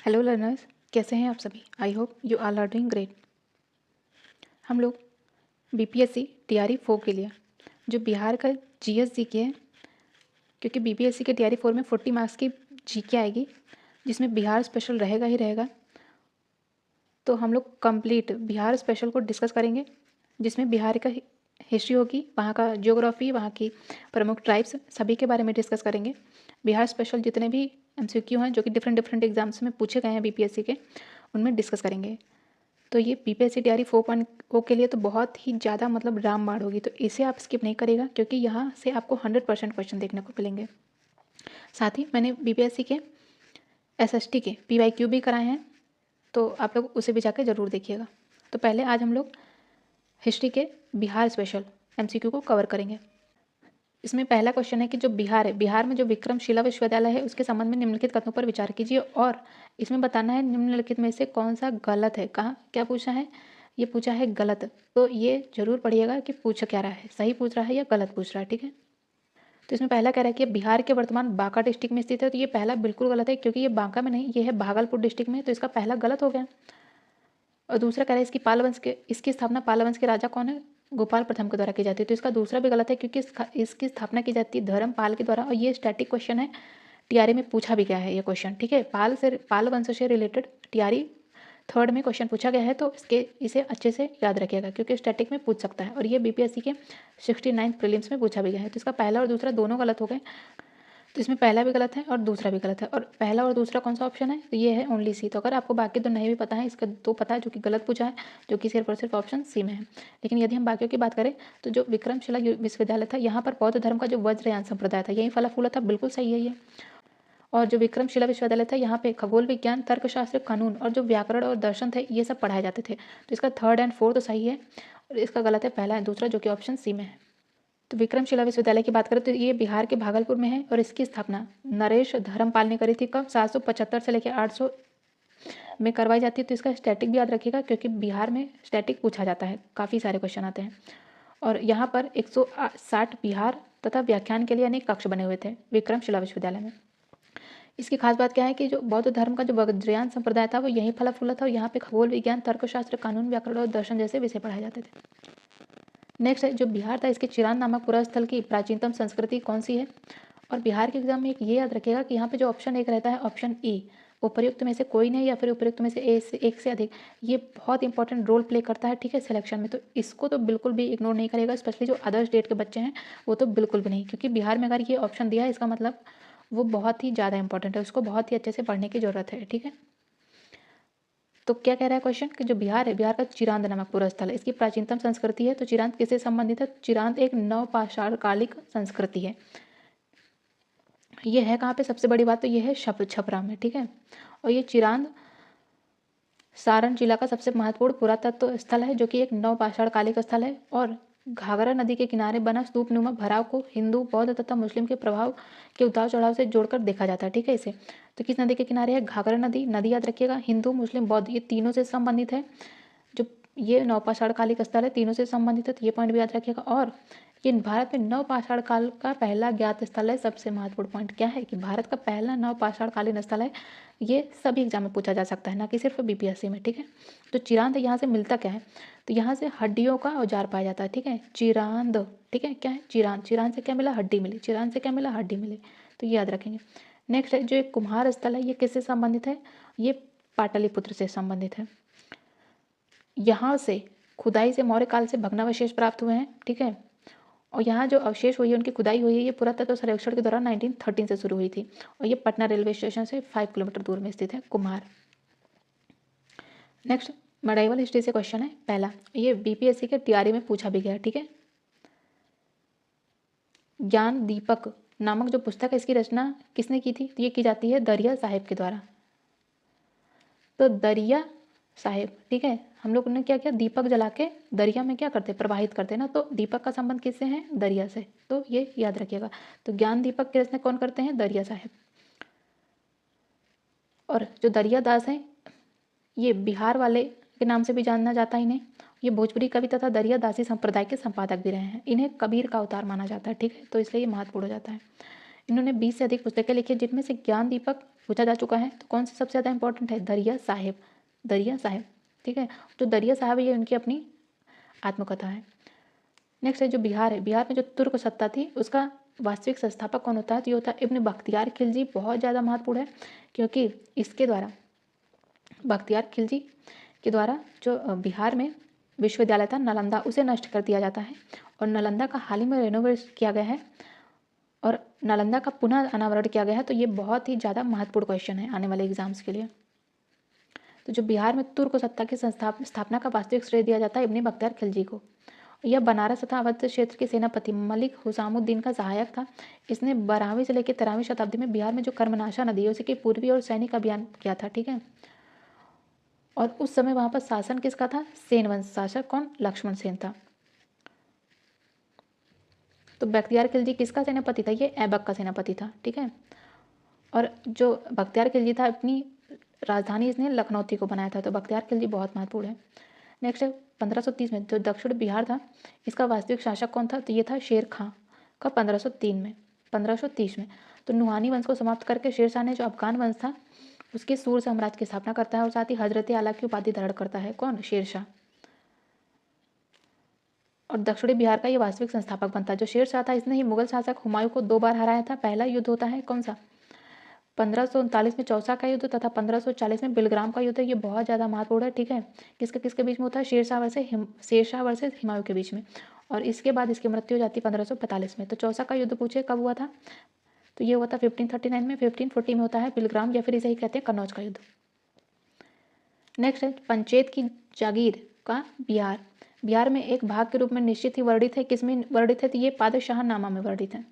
Hello learners, कैसे हैं आप सभी। I hope you all are doing great. हम लोग बीपीएससी टीआरई 4 के लिए जो बिहार का जीएस जीके है, क्योंकि बीपीएससी के टीआरई 4 में 40 मार्क्स की जीके आएगी जिसमें बिहार स्पेशल रहेगा ही रहेगा। तो हम लोग कंप्लीट बिहार स्पेशल को डिस्कस करेंगे, जिसमें बिहार का हिस्ट्री होगी, वहाँ का ज्योग्राफी, वहाँ की प्रमुख ट्राइब्स, सभी के बारे में डिस्कस करेंगे। बिहार स्पेशल जितने भी एमसीक्यू हैं जो कि डिफरेंट डिफरेंट एग्जाम्स में पूछे गए हैं बीपीएससी के, उनमें डिस्कस करेंगे। तो ये बीपीएससी टीआरई 4.0 के लिए तो बहुत ही ज़्यादा मतलब रामबाण होगी, तो इसे आप स्किप नहीं करेगा क्योंकि यहाँ से आपको 100% क्वेश्चन देखने को मिलेंगे। साथ ही मैंने बीपीएससी के एसएसटी के पीवाईक्यू भी कराए हैं, तो आप लोग उसे भी जाकर ज़रूर देखिएगा। तो पहले आज हम लोग हिस्ट्री के बिहार स्पेशल एमसीक्यू को कवर करेंगे। इसमें पहला क्वेश्चन है कि जो बिहार है, बिहार में जो विक्रमशिला विश्वविद्यालय है उसके संबंध में निम्नलिखित कथनों पर विचार कीजिए और इसमें बताना है निम्नलिखित में से कौन सा गलत है। कहाँ क्या पूछा है, ये पूछा है गलत, तो ये जरूर पढ़िएगा कि पूछ क्या रहा है, सही पूछ रहा है या गलत पूछ रहा है। ठीक है, तो इसमें पहला कह रहा है कि बिहार के वर्तमान बांका डिस्ट्रिक्ट में स्थित है, तो ये पहला बिल्कुल गलत है क्योंकि ये बांका में नहीं, ये है भागलपुर डिस्ट्रिक्ट में, तो इसका पहला गलत हो गया। और दूसरा कह रहा है इसकी इसकी स्थापना पाल वंश के राजा कौन है, गोपाल प्रथम के द्वारा की जाती है, तो इसका दूसरा भी गलत है क्योंकि इसकी स्थापना की जाती है धर्मपाल के द्वारा, और ये स्टैटिक क्वेश्चन है, टीआरई में पूछा भी गया है ये क्वेश्चन। ठीक है, पाल वंश से रिलेटेड टीआरई 3rd में क्वेश्चन पूछा गया है, तो इसे अच्छे से याद रखिएगा क्योंकि स्टैटिक में पूछ सकता है, और ये बीपीएससी के 69 प्रीलिम्स में पूछा भी गया है। तो इसका पहला और दूसरा दोनों गलत हो गए, तो इसमें पहला भी गलत है और दूसरा भी गलत है। और पहला और दूसरा कौन सा ऑप्शन है, तो ये है ओनली सी। तो अगर आपको बाकी तो नहीं भी पता है, इसका तो पता है जो कि गलत पूछा है, जो कि सिर्फ और सिर्फ ऑप्शन सी में है। लेकिन यदि हम बाकियों की बात करें तो जो विक्रमशिला विश्वविद्यालय था, यहाँ पर बौद्ध धर्म का जो वज्रयान संप्रदाय था यही फला फूला था, बिल्कुल सही है ये। और जो विक्रमशिला विश्वविद्यालय था, यहाँ पे खगोल विज्ञान, तर्कशास्त्र, कानून और जो व्याकरण और दर्शन थे ये सब पढ़ाए जाते थे, तो इसका 3rd एंड 4th तो सही है, और इसका गलत है पहला एंड दूसरा, जो कि ऑप्शन सी में है। तो विक्रमशिला विश्वविद्यालय की बात करें तो ये बिहार के भागलपुर में है, और इसकी स्थापना नरेश धर्मपाल ने करी थी। कब, 775 से लेकर 800 में करवाई जाती है। तो इसका स्टैटिक भी याद रखिएगा क्योंकि बिहार में स्टैटिक पूछा जाता है, काफ़ी सारे क्वेश्चन आते हैं। और यहाँ पर 160 बिहार तथा व्याख्यान के लिए अनेक कक्ष बने हुए थे विक्रमशिला विश्वविद्यालय में। इसकी खास बात क्या है कि जो बौद्ध धर्म का जो वज्रयान संप्रदाय था वो यहीं फला फूला था, और यहाँ पे खगोल विज्ञान, तर्कशास्त्र, कानून, व्याकरण और दर्शन जैसे विषय पढ़ाए जाते थे। नेक्स्ट है जो बिहार था, इसके चिरान नामक पुरा स्थल की प्राचीनतम संस्कृति कौन सी है। और बिहार के एग्जाम में एक ये याद रखिएगा कि यहाँ पे जो ऑप्शन एक रहता है, ऑप्शन ई, उपर्युक्त में से कोई नहीं या फिर उपर्युक्त में से एक से अधिक, ये बहुत इंपॉर्टेंट रोल प्ले करता है। ठीक है, सिलेक्शन में, तो इसको तो बिल्कुल भी इग्नोर नहीं करेगा, स्पेशली जो अदर स्टेट के बच्चे हैं वो तो बिल्कुल भी नहीं, क्योंकि बिहार में अगर ये ऑप्शन दिया है इसका मतलब वो बहुत ही ज़्यादा इंपॉर्टेंट है, उसको बहुत ही अच्छे से पढ़ने की जरूरत है। ठीक है, तो क्या कह रहा है क्वेश्चन कि जो बिहार है, बिहार का चिरांद नामक पूरा स्थल है, इसकी प्राचीनतम संस्कृति है। तो चिरांद किससे संबंधित है, चिरांद एक नवपाषाणकालिक संस्कृति है। ये है कहाँ पे, सबसे बड़ी बात तो ये है छपरा में। ठीक है, और ये चिरांद सारण जिला का सबसे महत्वपूर्ण पुरातत्व स्थल है, जो कि एक नवपाषाणकालिक स्थल है, और घाघरा नदी के किनारे बना स्तूपनुमा भराव को हिंदू, बौद्ध तथा मुस्लिम के प्रभाव के उतार चढ़ाव से जोड़कर देखा जाता है। ठीक है, इसे तो किस नदी के किनारे है, घाघरा नदी। नदी याद रखिएगा, हिंदू, मुस्लिम, बौद्ध, ये तीनों से संबंधित है। जो ये नवपाषाण कालिक स्थल है, तीनों से संबंधित है, तो ये पॉइंट भी याद रखिएगा। और ये भारत में नवपाषाण काल का पहला ज्ञात स्थल है। सबसे महत्वपूर्ण पॉइंट क्या है कि भारत का पहला नवपाषाण कालीन स्थल है। ये सभी एग्जाम में पूछा जा सकता है, ना कि सिर्फ बीपीएससी में। ठीक है, तो चिरांद यहाँ से मिलता क्या है, तो यहाँ से हड्डियों का औजार पाया जाता है। ठीक है, चिरांद, ठीक है, क्या है चिरांद, चिरांद से क्या मिला, हड्डी मिली, चिरांद से क्या मिला, हड्डी मिली, तो ये याद रखेंगे। नेक्स्ट है जो एक कुम्हार स्थल है, ये किससे संबंधित है, ये पाटलिपुत्र से संबंधित है। यहाँ से खुदाई से मौर्य काल से भग्नावशेष प्राप्त हुए हैं। ठीक है, और यहाँ जो अवशेष हुई है, उनकी खुदाई हुई है, ये पुरातत्व सर्वेक्षण के दौरान 1913 से शुरू हुई थी, और ये पटना रेलवे स्टेशन से 5 किलोमीटर दूर में स्थित है कुम्हार। नेक्स्ट मेडाइवल हिस्ट्री से क्वेश्चन है पहला, ये बीपीएससी के टीआरई में पूछा भी गया। ठीक है, ज्ञान दीपक नामक जो पुस्तक है, इसकी रचना किसने की थी, तो ये की जाती है दरिया साहिब के द्वारा। तो दरिया साहिब, ठीक है, हम लोग ने क्या किया, दीपक जला के दरिया में क्या करते, प्रवाहित करते ना, तो दीपक का संबंध किससे है, दरिया से, तो ये याद रखिएगा। तो ज्ञान दीपक की रचना कौन करते हैं, दरिया साहिब। और जो दरिया दास हैं, ये बिहार वाले के नाम से भी जाना जाता है इन्हें। ये भोजपुरी कवि तथा दरिया दासी संप्रदाय के संपादक भी रहे हैं। इन्हें कबीर का अवतार माना जाता है। ठीक है, तो इसलिए ये महत्वपूर्ण हो जाता है। इन्होंने 20 से अधिक पुस्तकें लिखी, जिनमें से ज्ञान दीपक पूछा जा चुका है। तो कौन सा सबसे ज़्यादा इंपॉर्टेंट है? दरिया साहिब, दरिया साहिब, ठीक है। जो दरिया साहब है ये उनकी अपनी आत्मकथा है। नेक्स्ट है जो बिहार है, बिहार में जो तुर्क सत्ता थी उसका वास्तविक संस्थापक कौन होता है? तो ये होता है इब्न बख्तियार खिलजी। बहुत ज़्यादा महत्वपूर्ण है क्योंकि इसके द्वारा, बख्तियार खिलजी के द्वारा जो बिहार में विश्वविद्यालय था नालंदा, उसे नष्ट कर दिया जाता है और नालंदा का हाल ही में रेनोवेट किया गया है और नालंदा का पुनः अनावरण किया गया है। तो ये बहुत ही ज़्यादा महत्वपूर्ण क्वेश्चन है आने वाले एग्जाम्स के लिए। तो जो बिहार में तुर्क सत्ता की स्थापना का वास्तविक श्रेय दिया जाता है इब्न बख्तियार खिलजी को। यह बनारस तथा अवध क्षेत्र के सेनापति मलिक हुसामुद्दीन का सहायक था। इसने 12वीं से लेकर 13वीं शताब्दी में बिहार में जो कर्मनाशा नदी है उसके पूर्वी और सैनिक अभियान किया था, ठीक है। और उस समय वहां पर शासन किसका था? सेन वंश शासक कौन? लक्ष्मण सेन था। तो बख्तियार खिलजी किसका सेनापति था? ये ऐबक का सेनापति था, ठीक है। और जो बख्तियार खिलजी था अपनी राजधानी इसने लखनौती को बनाया था। तो बख्तियार खिलजी बहुत महत्वपूर्ण है। नेक्स्ट है 1530 में जो दक्षिण बिहार था इसका वास्तविक शासक कौन था? तो ये था शेर खां का 1530 में। तो नुहानी वंश को समाप्त करके शेर शाह ने जो अफगान वंश था उसके सूर साम्राज्य की स्थापना करता है और साथ ही हजरत आला की उपाधि धारण करता है। कौन? शेर शाह। और दक्षिणी बिहार का ये वास्तविक संस्थापक बनता है। जो शेर शाह था इसने ही मुगल शासक हुमायूं को 2 बार हराया था। पहला युद्ध होता है कौन सा? 1539 में चौसा का युद्ध तथा 1540 में बिलग्राम का युद्ध है। ये बहुत ज़्यादा महत्वपूर्ण है, ठीक है। किसके बीच में होता है? शेरशाह वर्सेस हुमायूं के बीच में। और इसके बाद इसकी मृत्यु हो जाती है 1545 में। तो चौसा का युद्ध पूछे कब हुआ था? तो ये हुआ था 1539 में। 1540 में होता है बिलग्राम या फिर इसे ही कहते हैं कन्नौज का युद्ध। नेक्स्ट है पंचेत की जागीर का बिहार। बिहार में एक भाग के रूप में निश्चित ही वर्णित है। किसमें वर्णित है? तो ये पादशाहनामा में वर्णित है।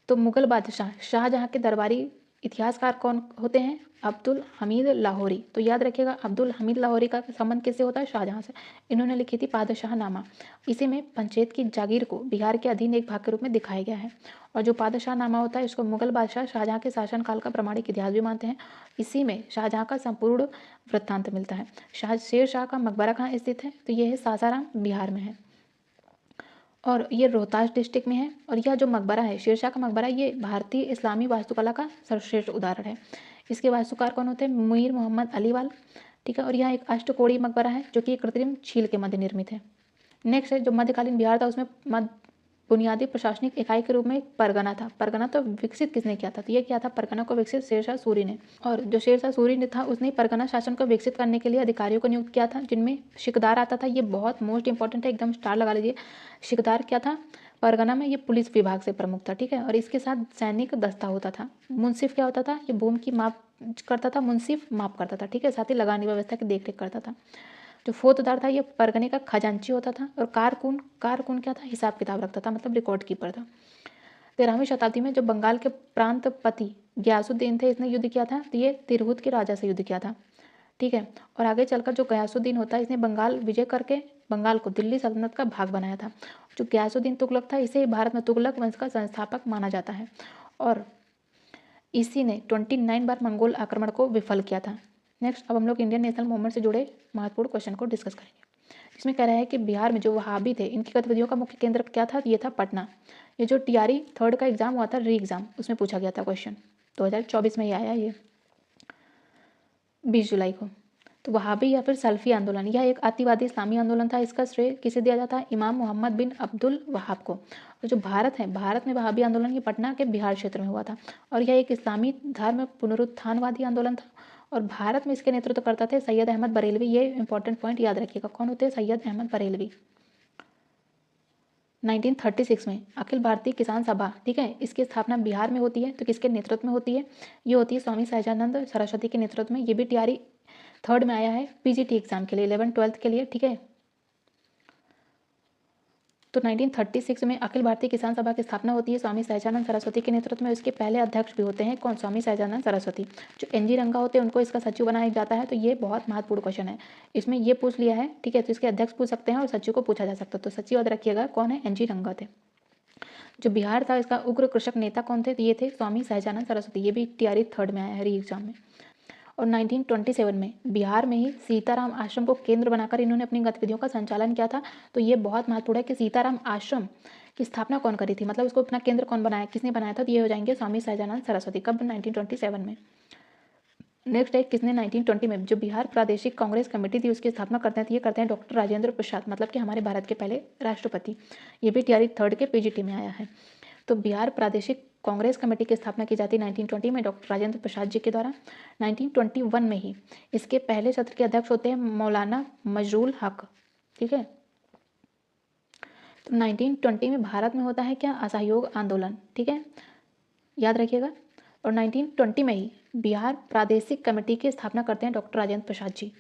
तो मुगल बादशाह शाहजहां के दरबारी इतिहासकार कौन होते हैं? अब्दुल हमीद लाहौरी। तो याद रखिएगा अब्दुल हमीद लाहौरी का संबंध किससे होता है? शाहजहां से। इन्होंने लिखी थी पादशाहनामा। इसी में पंचेत की जागीर को बिहार के अधीन एक भाग के रूप में दिखाया गया है। और जो पादशाहनामा होता है इसको मुगल बादशाह शाहजहां के शासनकाल का प्रमाणिक इतिहास भी मानते हैं। इसी में शाहजहां का संपूर्ण वृत्तांत मिलता है। शेर शाह का मकबरा कहाँ स्थित है? तो यह है सासाराम, बिहार में है और ये रोहतास डिस्ट्रिक्ट में है। और यह जो मकबरा है शेरशाह का मकबरा, ये भारतीय इस्लामी वास्तुकला का सर्वश्रेष्ठ उदाहरण है। इसके वास्तुकार कौन होते हैं? मुईर मोहम्मद अलीवाल, ठीक है। और यह एक अष्टकोणीय मकबरा है जो कि कृत्रिम छील के मध्य निर्मित है। नेक्स्ट है जो मध्यकालीन बिहार था उसमें बुनियादी प्रशासनिक इकाई के रूप में एक परगना था। परगना तो विकसित किसने किया था? तो ये क्या था? परगना को विकसित शेरशाह सूरी ने। और जो शेरशाह सूरी ने था उसने परगना शासन को विकसित करने के लिए अधिकारियों को नियुक्त किया था जिनमें शिकदार आता था। ये बहुत मोस्ट इंपॉर्टेंट है, एकदम स्टार लगा लीजिए। शिकदार क्या था परगना में? ये पुलिस विभाग से प्रमुख था, ठीक है। और इसके साथ सैनिक दस्ता होता था। मुंसिफ क्या होता था? ये भूमि की माप करता था। मुंसिफ माप करता था, ठीक है। साथ ही लगानी व्यवस्था की देखरेख करता था। जो फौजदार था ये परगने का खजांची होता था। और कारकुन क्या था? हिसाब किताब रखता था, मतलब रिकॉर्ड कीपर था। 13वीं शताब्दी में जो बंगाल के प्रांतपति गयासुद्दीन थे इसने युद्ध किया था। तो ये तिरहुत के राजा से युद्ध किया था, ठीक है। और आगे चलकर जो गयासुद्दीन होता है इसने बंगाल विजय करके बंगाल को दिल्ली सल्तनत का भाग बनाया था। जो गयासुद्दीन तुगलक था इसे भारत में तुगलक वंश का संस्थापक माना जाता है और इसी ने 29 बार मंगोल आक्रमण को विफल किया था। नेक्स्ट अब हम लोग इंडियन नेशनल मूवमेंट से जुड़े महत्वपूर्ण क्वेश्चन को डिस्कस करेंगे। इसमें कह रहा है कि बिहार में जो वहाबी थे इनकी गतिविधियों का मुख्य केंद्र क्या था? ये था पटना। ये जो टीआरई 3rd का एग्जाम हुआ था, री एग्जाम, उसमें पूछा गया था क्वेश्चन। 2024 में ही आया ये 20 जुलाई को। तो वहाबी या फिर सल्फी आंदोलन यह एक अतिवादी इस्लामी आंदोलन था। इसका श्रेय किसे दिया जाता है? इमाम मोहम्मद बिन अब्दुल वहाब को। और जो भारत है, भारत में वहाबी आंदोलन ये पटना के बिहार क्षेत्र में हुआ था और यह एक इस्लामी धर्म पुनरुत्थानवादी आंदोलन था। और भारत में इसके नेतृत्व करता थे सैयद अहमद बरेलवी। ये इंपॉर्टेंट पॉइंट याद रखिएगा, कौन होते हैं? सैयद अहमद बरेलवी। 1936 में अखिल भारतीय किसान सभा, ठीक है, इसकी स्थापना बिहार में होती है। तो किसके नेतृत्व में होती है? ये होती है स्वामी सहजानंद सरस्वती के नेतृत्व में। ये भी टीआरई 3rd में आया है पीजीटी एग्जाम के लिए, 11th-12th के लिए, ठीक है। तो 1936 में अखिल भारतीय किसान सभा की स्थापना होती है स्वामी सहजानंद सरस्वती के नेतृत्व में। इसके पहले अध्यक्ष भी होते हैं कौन? स्वामी सहजानंद सरस्वती। जो एनजी रंगा होते हैं उनको इसका सचिव बनाया जाता है। तो ये बहुत महत्वपूर्ण क्वेश्चन है, इसमें ये पूछ लिया है, ठीक है। तो इसके अध्यक्ष पूछ सकते हैं और सचिव को पूछा जा सकता है। तो सचिव याद रखिएगा कौन है? एनजी रंगा थे। जो बिहार था इसका उग्र कृषक नेता कौन थे? तो ये थे स्वामी सहजानंद सरस्वती। ये भी टीआरई 3rd में आया है री एग्जाम में। और 1927 में बिहार में ही सीताराम आश्रम को केंद्र बनाकर इन्होंने अपनी गतिविधियों का संचालन किया था। तो ये बहुत महत्वपूर्ण है कि सीताराम आश्रम की स्थापना कौन करी थी, मतलब उसको अपना केंद्र कौन बनाया, किसने बनाया था, तो ये हो जाएंगे स्वामी सहजानंद सरस्वती। कब? 1927 में। नेक्स्ट है किसने 1920 में जो बिहार प्रादेशिक कांग्रेस कमेटी थी उसकी स्थापना करते हैं, तो ये करते हैं डॉक्टर राजेंद्र प्रसाद, मतलब कि हमारे भारत के पहले राष्ट्रपति। ये भी टीआरई थर्ड के पीजीटी में आया है। तो बिहार प्रादेशिक कांग्रेस कमेटी की स्थापना की जाती है 1920 में डॉक्टर राजेंद्र प्रसाद जी के द्वारा। 1921 में ही इसके पहले सत्र के अध्यक्ष होते हैं मौलाना मजरूल हक। ठीक है, तो 1920 में भारत में होता है क्या? असहयोग आंदोलन। ठीक है, याद रखिएगा। और 1920 में ही बिहार प्रादेशिक कमेटी की स्थापना करते हैं डॉक्टर राजेंद्र प्रसाद जी।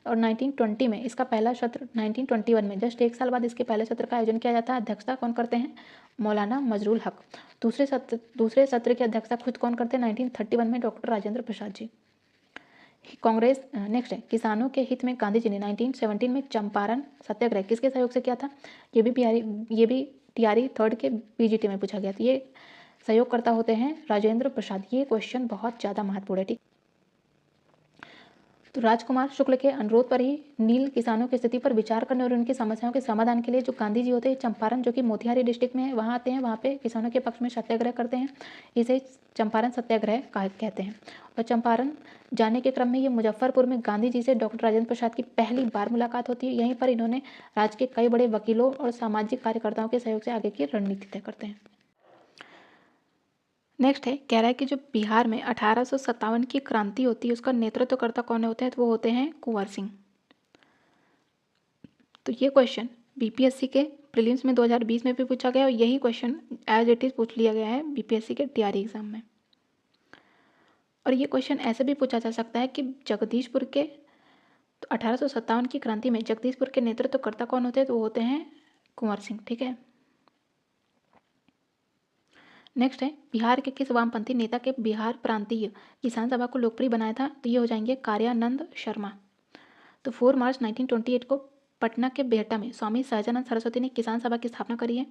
और 1920 में इसका पहला सत्र, 1921 में जस्ट एक साल बाद इसके पहले सत्र का आयोजन किया जाता है। अध्यक्षता कौन करते हैं? मौलाना मजरूल हक। दूसरे सत्र की अध्यक्षता खुद कौन करते हैं? 1931 में डॉक्टर राजेंद्र प्रसाद जी। कांग्रेस नेक्स्ट है किसानों के हित में गांधी जी ने 1917 में चंपारण सत्याग्रह किसके सहयोग से किया था? ये भी टीआरई थर्ड के पीजीटी में पूछा गया था। ये सहयोगकर्ता होते हैं राजेंद्र प्रसाद। ये क्वेश्चन बहुत ज़्यादा महत्वपूर्ण है। ठीक, तो राजकुमार शुक्ल के अनुरोध पर ही नील किसानों की स्थिति पर विचार करने और उनकी समस्याओं के समाधान के लिए जो गांधी जी होते हैं चंपारण, जो कि मोतिहारी डिस्ट्रिक्ट में है, वहाँ आते हैं, वहाँ पे किसानों के पक्ष में सत्याग्रह करते हैं। इसे चंपारण सत्याग्रह कहते हैं। और चंपारण जाने के क्रम में ये मुजफ्फरपुर में गांधी जी से डॉक्टर राजेंद्र प्रसाद की पहली बार मुलाकात होती है। यहीं पर इन्होंने राज्य के कई बड़े वकीलों और सामाजिक कार्यकर्ताओं के सहयोग से आगे की रणनीति तय करते हैं। नेक्स्ट है कह रहा है कि जो बिहार में 1857 की क्रांति होती है उसका नेतृत्वकर्ता कौन होते हैं? तो वो होते हैं कुंवर सिंह। तो ये क्वेश्चन बीपीएससी के प्रीलिम्स में 2020 में भी पूछा गया और यही क्वेश्चन एज इट इज पूछ लिया गया है बीपीएससी के टीआरई एग्जाम में। और ये क्वेश्चन ऐसे भी पूछा जा सकता है कि जगदीशपुर के, तो 1857 की क्रांति में जगदीशपुर के नेतृत्वकर्ता कौन होते हैं? तो वो होते हैं कुंवर सिंह। ठीक है, नेक्स्ट है बिहार के किस वामपंथी नेता के बिहार प्रांतीय किसान सभा को लोकप्रिय बनाया था? तो ये हो जाएंगे कार्यानंद शर्मा। तो 4 मार्च 1928 को पटना के बेहटा में स्वामी सहजानंद सरस्वती ने किसान सभा की स्थापना करी है।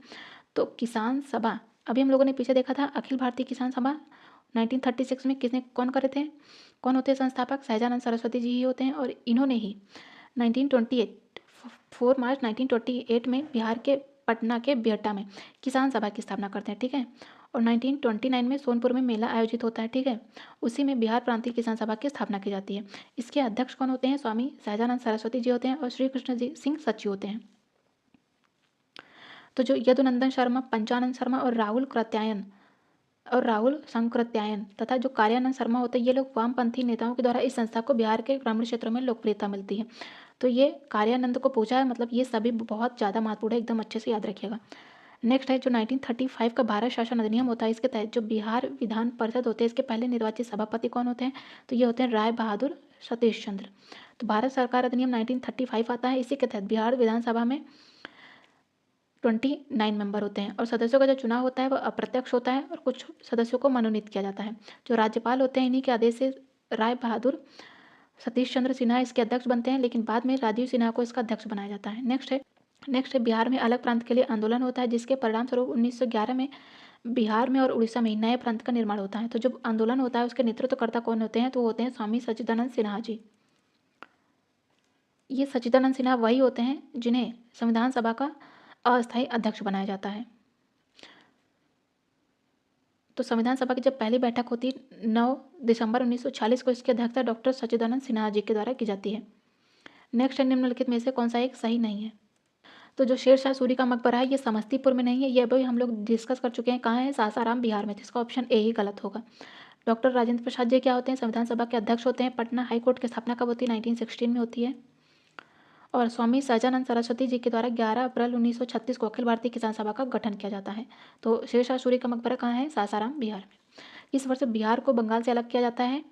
तो किसान सभा अभी हम लोगों ने पीछे देखा था अखिल भारतीय किसान सभा 1936 में कौन करे थे? कौन होते हैं संस्थापक? सहजानंद सरस्वती जी ही होते हैं। और इन्होंने ही 4 मार्च 1928 में बिहार के पटना के बेहटा में किसान सभा की स्थापना करते हैं। ठीक है, और 1929 में सोनपुर में मेला आयोजित होता है। ठीक है, उसी में बिहार प्रांतीय किसान सभा की स्थापना की जाती है। इसके अध्यक्ष कौन होते हैं? स्वामी सहजानंद सरस्वती जी होते हैं और श्री कृष्ण जी सिंह सची होते हैं। तो जो यदुनंदन शर्मा, पंचानंद शर्मा और राहुल संकृत्यायन तथा जो कार्यानंद शर्मा होते हैं ये लोग वामपंथी नेताओं के द्वारा इस संस्था को बिहार के ग्रामीण क्षेत्रों में लोकप्रियता मिलती है। तो ये कार्यानंद को पूछा है, मतलब ये सभी बहुत ज़्यादा महत्वपूर्ण है, एकदम अच्छे से याद रखिएगा। नेक्स्ट है जो 1935 का भारत शासन अधिनियम होता है इसके तहत जो बिहार विधान परिषद होते हैं इसके पहले निर्वाचित सभापति कौन होते हैं? तो ये होते हैं राय बहादुर सतीश चंद्र। तो भारत सरकार अधिनियम 1935 आता है, इसी के तहत बिहार विधानसभा में 29 मेंबर होते हैं और सदस्यों का जो चुनाव होता है वह अप्रत्यक्ष होता है और कुछ सदस्यों को मनोनीत किया जाता है। जो राज्यपाल होते हैं इन्हीं के आदेश से राय बहादुर सतीश चंद्र सिन्हा इसके अध्यक्ष बनते हैं, लेकिन बाद में राजीव सिन्हा को इसका अध्यक्ष बनाया जाता है। नेक्स्ट है बिहार में अलग प्रांत के लिए आंदोलन होता है जिसके परिणामस्वरूप 1911 में बिहार में और उड़ीसा में नए प्रांत का निर्माण होता है। तो जब आंदोलन होता है उसके नेतृत्वकर्ता कौन होते हैं? तो वो होते हैं स्वामी सच्चिदानंद सिन्हा जी। ये सच्चिदानंद सिन्हा वही होते हैं जिन्हें संविधान सभा का अस्थायी अध्यक्ष बनाया जाता है। तो संविधान सभा की जब पहली बैठक होती 9 दिसंबर 1946 को इसकी अध्यक्षता डॉक्टर सच्चिदानंद सिन्हा जी के द्वारा की जाती है। नेक्स्ट है निम्नलिखित में से कौन सा एक सही नहीं है? तो जो शेरशाह सूरी का मकबरा है ये समस्तीपुर में नहीं है, ये अभी हम लोग डिस्कस कर चुके हैं। कहाँ है? सासाराम बिहार में। तो इसका ऑप्शन ए ही गलत होगा। डॉक्टर राजेंद्र प्रसाद जी क्या होते हैं? संविधान सभा के अध्यक्ष होते हैं। पटना हाईकोर्ट की स्थापना कब होती है? 1916 में होती है। और स्वामी सहजानंद सरस्वती जी के द्वारा 11 अप्रैल 1936 को अखिल भारतीय किसान सभा का गठन किया जाता है। तो शेरशाह सूरी का मकबरा कहाँ है? सासाराम बिहार में। इस वर्ष बिहार को बंगाल से अलग किया जाता है,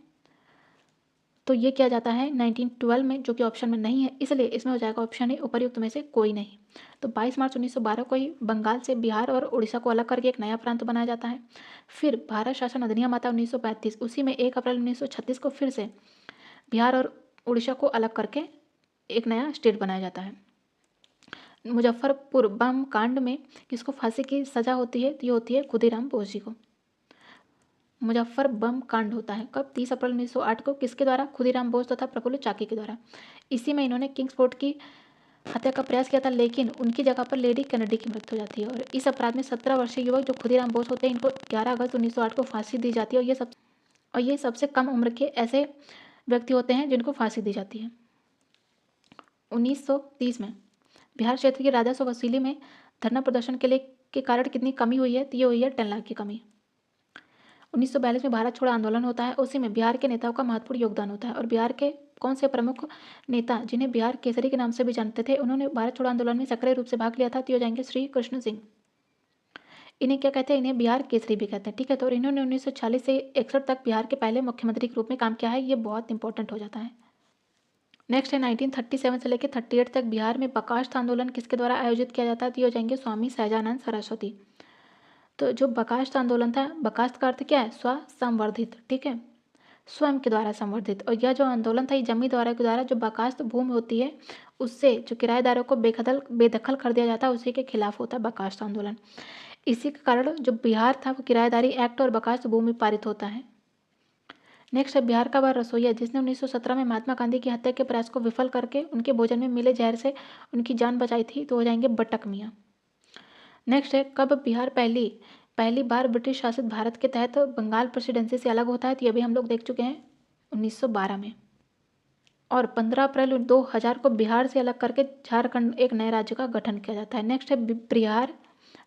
तो ये किया जाता है 1912 में, जो कि ऑप्शन में नहीं है, इसलिए इसमें हो जाएगा ऑप्शन ए उपर्युक्त में से कोई नहीं। तो 22 मार्च 1912 को ही बंगाल से बिहार और उड़ीसा को अलग करके एक नया प्रांत बनाया जाता है। फिर भारत शासन अधिनियम आता है 1935, उसी में 1 अप्रैल 1936 को फिर से बिहार और उड़ीसा को अलग करके एक नया स्टेट बनाया जाता है। मुजफ्फरपुर बम कांड में किसको फांसी की सजा होती है? तो ये होती है खुदीराम बोस जी को। मुजफ्फर बम कांड होता है कब? 30 अप्रैल 1908 को। किसके द्वारा? खुदीराम बोस तथा प्रफुल्ल चाकी के द्वारा। इसी में इन्होंने किंग्स फोर्ट की हत्या का प्रयास किया था, लेकिन उनकी जगह पर लेडी कैनेडी की मृत्यु हो जाती है। और इस अपराध में 17 वर्षीय युवक जो खुदीराम बोस होते हैं, इनको 11 अगस्त 1908 को फांसी दी जाती है। और ये सबसे कम उम्र के ऐसे व्यक्ति होते हैं जिनको फांसी दी जाती है। 1930 में बिहार क्षेत्र की राजस्व वसूली में धरना प्रदर्शन के कारण कितनी कमी हुई है, तो ये हुई है 10 लाख की कमी। 1942 में भारत छोड़ो आंदोलन होता है, उसी में बिहार के नेताओं का महत्वपूर्ण योगदान होता है। और बिहार के कौन से प्रमुख नेता, जिन्हें बिहार केसरी के नाम से भी जानते थे, उन्होंने भारत छोड़ो आंदोलन में सक्रिय रूप से भाग लिया था, तो हो जाएंगे श्री कृष्ण सिंह। इन्हें क्या कहते हैं, इन्हें बिहार केसरी भी कहते हैं, ठीक है। तो इन्होंने 1940 से 61 तक बिहार के पहले मुख्यमंत्री के रूप में काम किया है, ये बहुत इंपॉर्टेंट हो जाता है। नेक्स्ट है 1937 से लेकर 38 तक बिहार में बकाष्ठ आंदोलन किसके द्वारा आयोजित किया जाता है, तो ये हो जाएंगे स्वामी सहजानंद सरस्वती। तो जो बकाष्ठ आंदोलन था, बकाष्ठ का अर्थ क्या है, स्व संवर्धित, ठीक है, स्वयं के द्वारा संवर्धित। और यह जो आंदोलन था, ये जमींदारों के द्वारा जो बकाष्ठ भूमि होती है उससे जो किराएदारों को बेदखल कर दिया जाता है, उसी के खिलाफ होता है बकाष्ठ आंदोलन। इसी के कारण जो बिहार था वो किराएदारी एक्ट और बकाष्ठ भूमि पारित होता है। नेक्स्ट है बिहार का वह रसोईया जिसने 1917 में महात्मा गांधी की हत्या के प्रयास को विफल करके उनके भोजन में मिले जहर से उनकी जान बचाई थी, तो हो जाएंगे बटक मियाँ। नेक्स्ट है कब बिहार पहली बार ब्रिटिश शासित भारत के तहत बंगाल प्रेसिडेंसी से अलग होता है, तो ये भी हम लोग देख चुके हैं 1912 में। और 15 अप्रैल 2000 को बिहार से अलग करके झारखंड एक नए राज्य का गठन किया जाता है।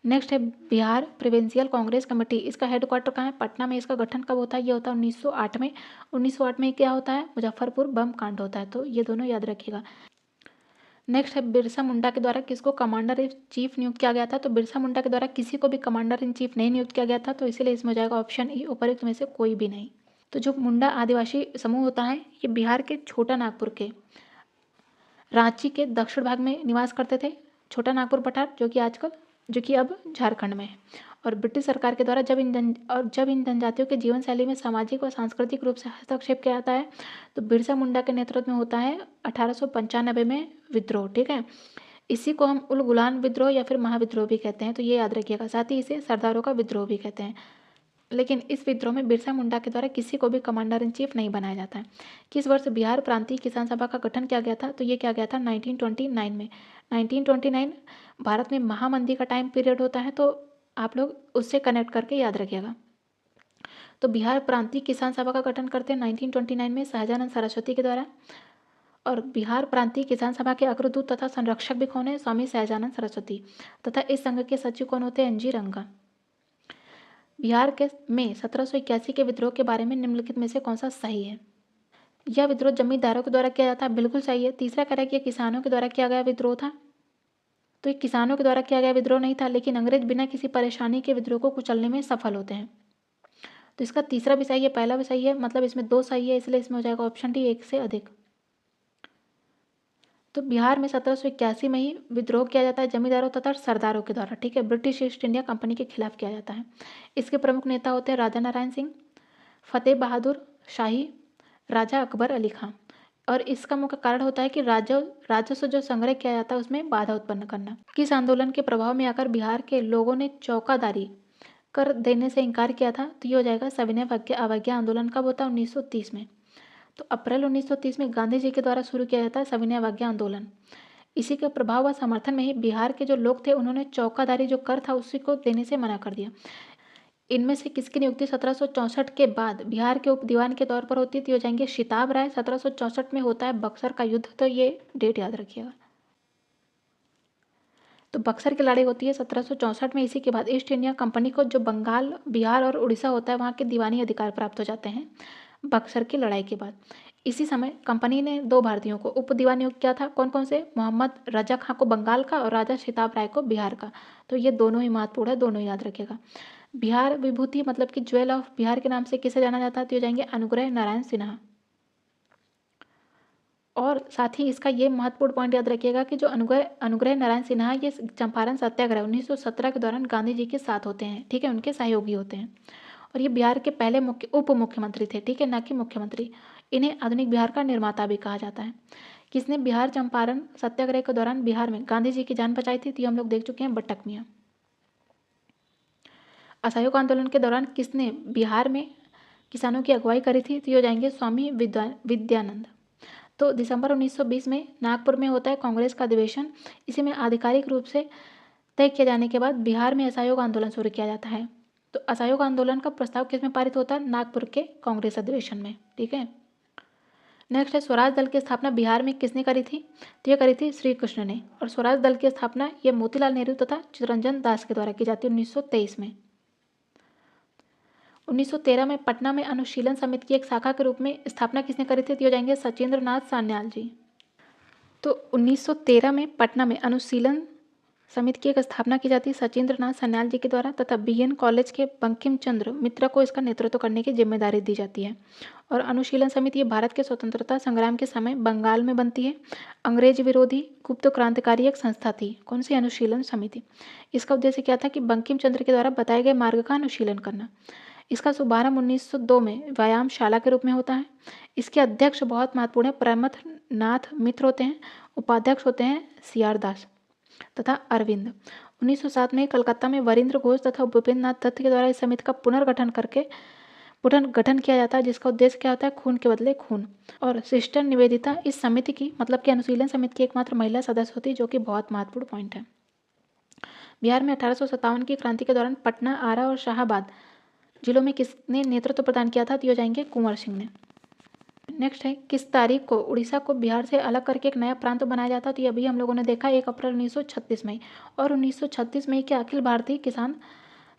नेक्स्ट है बिहार प्रोविंशियल कांग्रेस कमेटी, इसका हेडक्वार्टर कहाँ है, पटना में। इसका गठन कब होता है, ये होता है 1908 में। 1908 में क्या होता है, मुजफ्फरपुर बम कांड होता है, तो ये दोनों याद रखिएगा। नेक्स्ट है बिरसा मुंडा के द्वारा किसको कमांडर इन चीफ नियुक्त किया गया था, तो बिरसा मुंडा के द्वारा किसी को भी कमांडर इन चीफ नहीं नियुक्त किया गया था, तो इसीलिए इसमें हो जाएगा ऑप्शन ई, उपरोक्त में से कोई भी नहीं। तो जो मुंडा आदिवासी समूह होता है, ये बिहार के छोटा नागपुर के रांची के दक्षिण भाग में निवास करते थे। छोटा नागपुर पठार जो कि अब झारखंड में है। और ब्रिटिश सरकार के द्वारा जब इन जनजातियों के जीवन शैली में सामाजिक और सांस्कृतिक रूप से हस्तक्षेप किया जाता है, तो बिरसा मुंडा के नेतृत्व में होता है 1895 में विद्रोह, ठीक है। इसी को हम उल गुलान विद्रोह या फिर महाविद्रोह भी कहते हैं, तो ये याद रखिएगा। साथ ही इसे सरदारों का विद्रोह भी कहते हैं। लेकिन इस विद्रोह में बिरसा मुंडा के द्वारा किसी को भी कमांडर इन चीफ नहीं बनाया जाता है। किस वर्ष बिहार प्रांतीय किसान सभा का गठन किया गया था, तो ये किया गया था 1929 में। 1929 भारत में महामंदी का टाइम पीरियड होता है, तो आप लोग उससे कनेक्ट करके याद रखिएगा। तो बिहार प्रांतीय किसान सभा का गठन करते हैं 1929 में सहजानंद सरस्वती के द्वारा। और बिहार प्रांतीय किसान सभा के अग्रदूत तथा संरक्षक भी कौन है, स्वामी सहजानंद सरस्वती। तथा इस संघ के सचिव कौन होते हैं, NG रंगा। बिहार के में 1781 के विद्रोह के बारे में निम्नलिखित में से कौन सा सही है। यह विद्रोह जमींदारों के द्वारा किया जाता है, बिल्कुल सही है। तीसरा कह रहा है कि किसानों के द्वारा किया गया विद्रोह था, तो ये किसानों के द्वारा किया गया विद्रोह नहीं था, लेकिन अंग्रेज बिना किसी परेशानी के विद्रोह को कुचलने में सफल होते हैं। तो इसका तीसरा भी सही है, पहला भी सही है, मतलब इसमें 2 सही है, इसलिए इसमें हो जाएगा ऑप्शन डी, 1 से अधिक। तो बिहार में 1781 में ही विद्रोह किया जाता है जमींदारों तथा सरदारों के द्वारा, ठीक है। ब्रिटिश ईस्ट इंडिया कंपनी के खिलाफ किया जाता है। इसके प्रमुख नेता होते हैं राजा नारायण सिंह, फतेह बहादुर शाही, राजा अकबर अली खां। और इसका मुख्य कारण होता है कि राजस्व जो संग्रह किया जाता है उसमें बाधा उत्पन्न करना। किस आंदोलन के प्रभाव में आकर बिहार के लोगों ने चौकादारी कर देने से इनकार किया था, तो ये हो जाएगा सविनय अवज्ञा आंदोलन। कब होता है, 1930 में। तो अप्रैल 1930 में गांधी जी के द्वारा शुरू किया जाता है सविनय अवज्ञा आंदोलन। इसी के प्रभाव व समर्थन में ही बिहार के जो लोग थे उन्होंने चौकादारी जो कर था उसी को देने से मना कर दिया। इनमें से किसकी नियुक्ति 1764 के बाद बिहार के उप दीवान के तौर पर होती है, तो हो जाएंगे शिताब राय। 1764 में होता है बक्सर का युद्ध, तो ये डेट याद रखिएगा। तो बक्सर की लड़ाई होती है 1764 में। इसी के बाद ईस्ट इंडिया कंपनी को जो बंगाल, बिहार और उड़ीसा होता है वहाँ के दीवानी अधिकार प्राप्त हो जाते हैं बक्सर की लड़ाई के बाद। इसी समय कंपनी ने 2 भारतीयों को उप दीवान नियुक्त किया था। कौन कौन से, मोहम्मद रजा खां को बंगाल का और राजा शिताब राय को बिहार का। तो ये दोनों ही महत्वपूर्ण है, दोनों याद रखिएगा। बिहार विभूति मतलब कि ज्वेल ऑफ बिहार के नाम से किसे जाना जाता है, तो हो जाएंगे अनुग्रह नारायण सिन्हा। और साथ ही इसका ये महत्वपूर्ण पॉइंट याद रखिएगा कि जो अनुग्रह नारायण सिन्हा ये चंपारण सत्याग्रह 1917 के दौरान गांधी जी के साथ होते हैं, ठीक है, उनके सहयोगी होते हैं। और ये बिहार के पहले उप मुख्यमंत्री थे, ठीक है, ना कि मुख्यमंत्री। इन्हें आधुनिक बिहार का निर्माता भी कहा जाता है। किसने बिहार चंपारण सत्याग्रह के दौरान बिहार में गांधी जी की जान बचाई थी, तो हम लोग देख चुके हैं, बटक मियाँ। असहयोग आंदोलन के दौरान किसने बिहार में किसानों की अगुवाई करी थी, तो ये हो जाएंगे स्वामी विद्यानंद। तो दिसंबर 1920 में नागपुर में होता है कांग्रेस का अधिवेशन। इसी में आधिकारिक रूप से तय किए जाने के बाद बिहार में असहयोग आंदोलन शुरू किया जाता है। तो असहयोग आंदोलन का प्रस्ताव किस में पारित होता है? नागपुर के कांग्रेस अधिवेशन में। ठीक है। नेक्स्ट है स्वराज दल की स्थापना बिहार में किसने करी थी? तो ये करी थी श्री कृष्ण ने। और स्वराज दल की स्थापना ये मोतीलाल नेहरू तथा चित्तरंजन दास के द्वारा की जाती है 1923 में। 1913 में पटना में अनुशीलन समिति की एक शाखा के रूप में स्थापना किसने करी थी? तो हो जाएंगे सचिंद्र नाथ सान्याल जी। तो 1913 में पटना में अनुशीलन समिति की एक स्थापना की जाती है सचिंद्र नाथ सान्याल जी के द्वारा तथा बीएन कॉलेज के बंकिम चंद्र मित्रा को इसका नेतृत्व करने की जिम्मेदारी दी जाती है। और अनुशीलन समिति ये भारत के स्वतंत्रता संग्राम के समय बंगाल में बनती है। अंग्रेज विरोधी गुप्त क्रांतिकारी एक संस्था थी। कौन सी? अनुशीलन समिति। इसका उद्देश्य क्या था कि बंकिम चंद्र के द्वारा बताए गए मार्ग का अनुशीलन करना। इसका शुभारंभ 1902 में व्यायामशाला के रूप में होता है। इसके अध्यक्ष बहुत महत्वपूर्ण है प्रमथ नाथ मित्र होते हैं। उपाध्यक्ष होते हैं सीआर दास तथा अरविंद। 1907 में कलकत्ता में वरिंद्र घोष तथा भूपेंद्र नाथ दत्त के द्वारा इस समिति का पुनर्गठन किया जाता है, जिसका उद्देश्य क्या होता है? खून के बदले खून। और सिस्टर निवेदिता इस समिति की मतलब कि अनुशीलन समिति की एकमात्र महिला सदस्य होती है, जो कि बहुत महत्वपूर्ण पॉइंट है। बिहार में 1857 की क्रांति के दौरान पटना, आरा और शाहाबाद जिलों में किसने नेतृत्व प्रदान किया था? तो ये हो जाएंगे कुंवर सिंह ने। नेक्स्ट है किस तारीख को उड़ीसा को बिहार से अलग करके एक नया प्रांत बनाया जाता? तो ये अभी हम लोगों ने देखा 1 अप्रैल 1936 में। और 1936 में क्या अखिल भारतीय किसान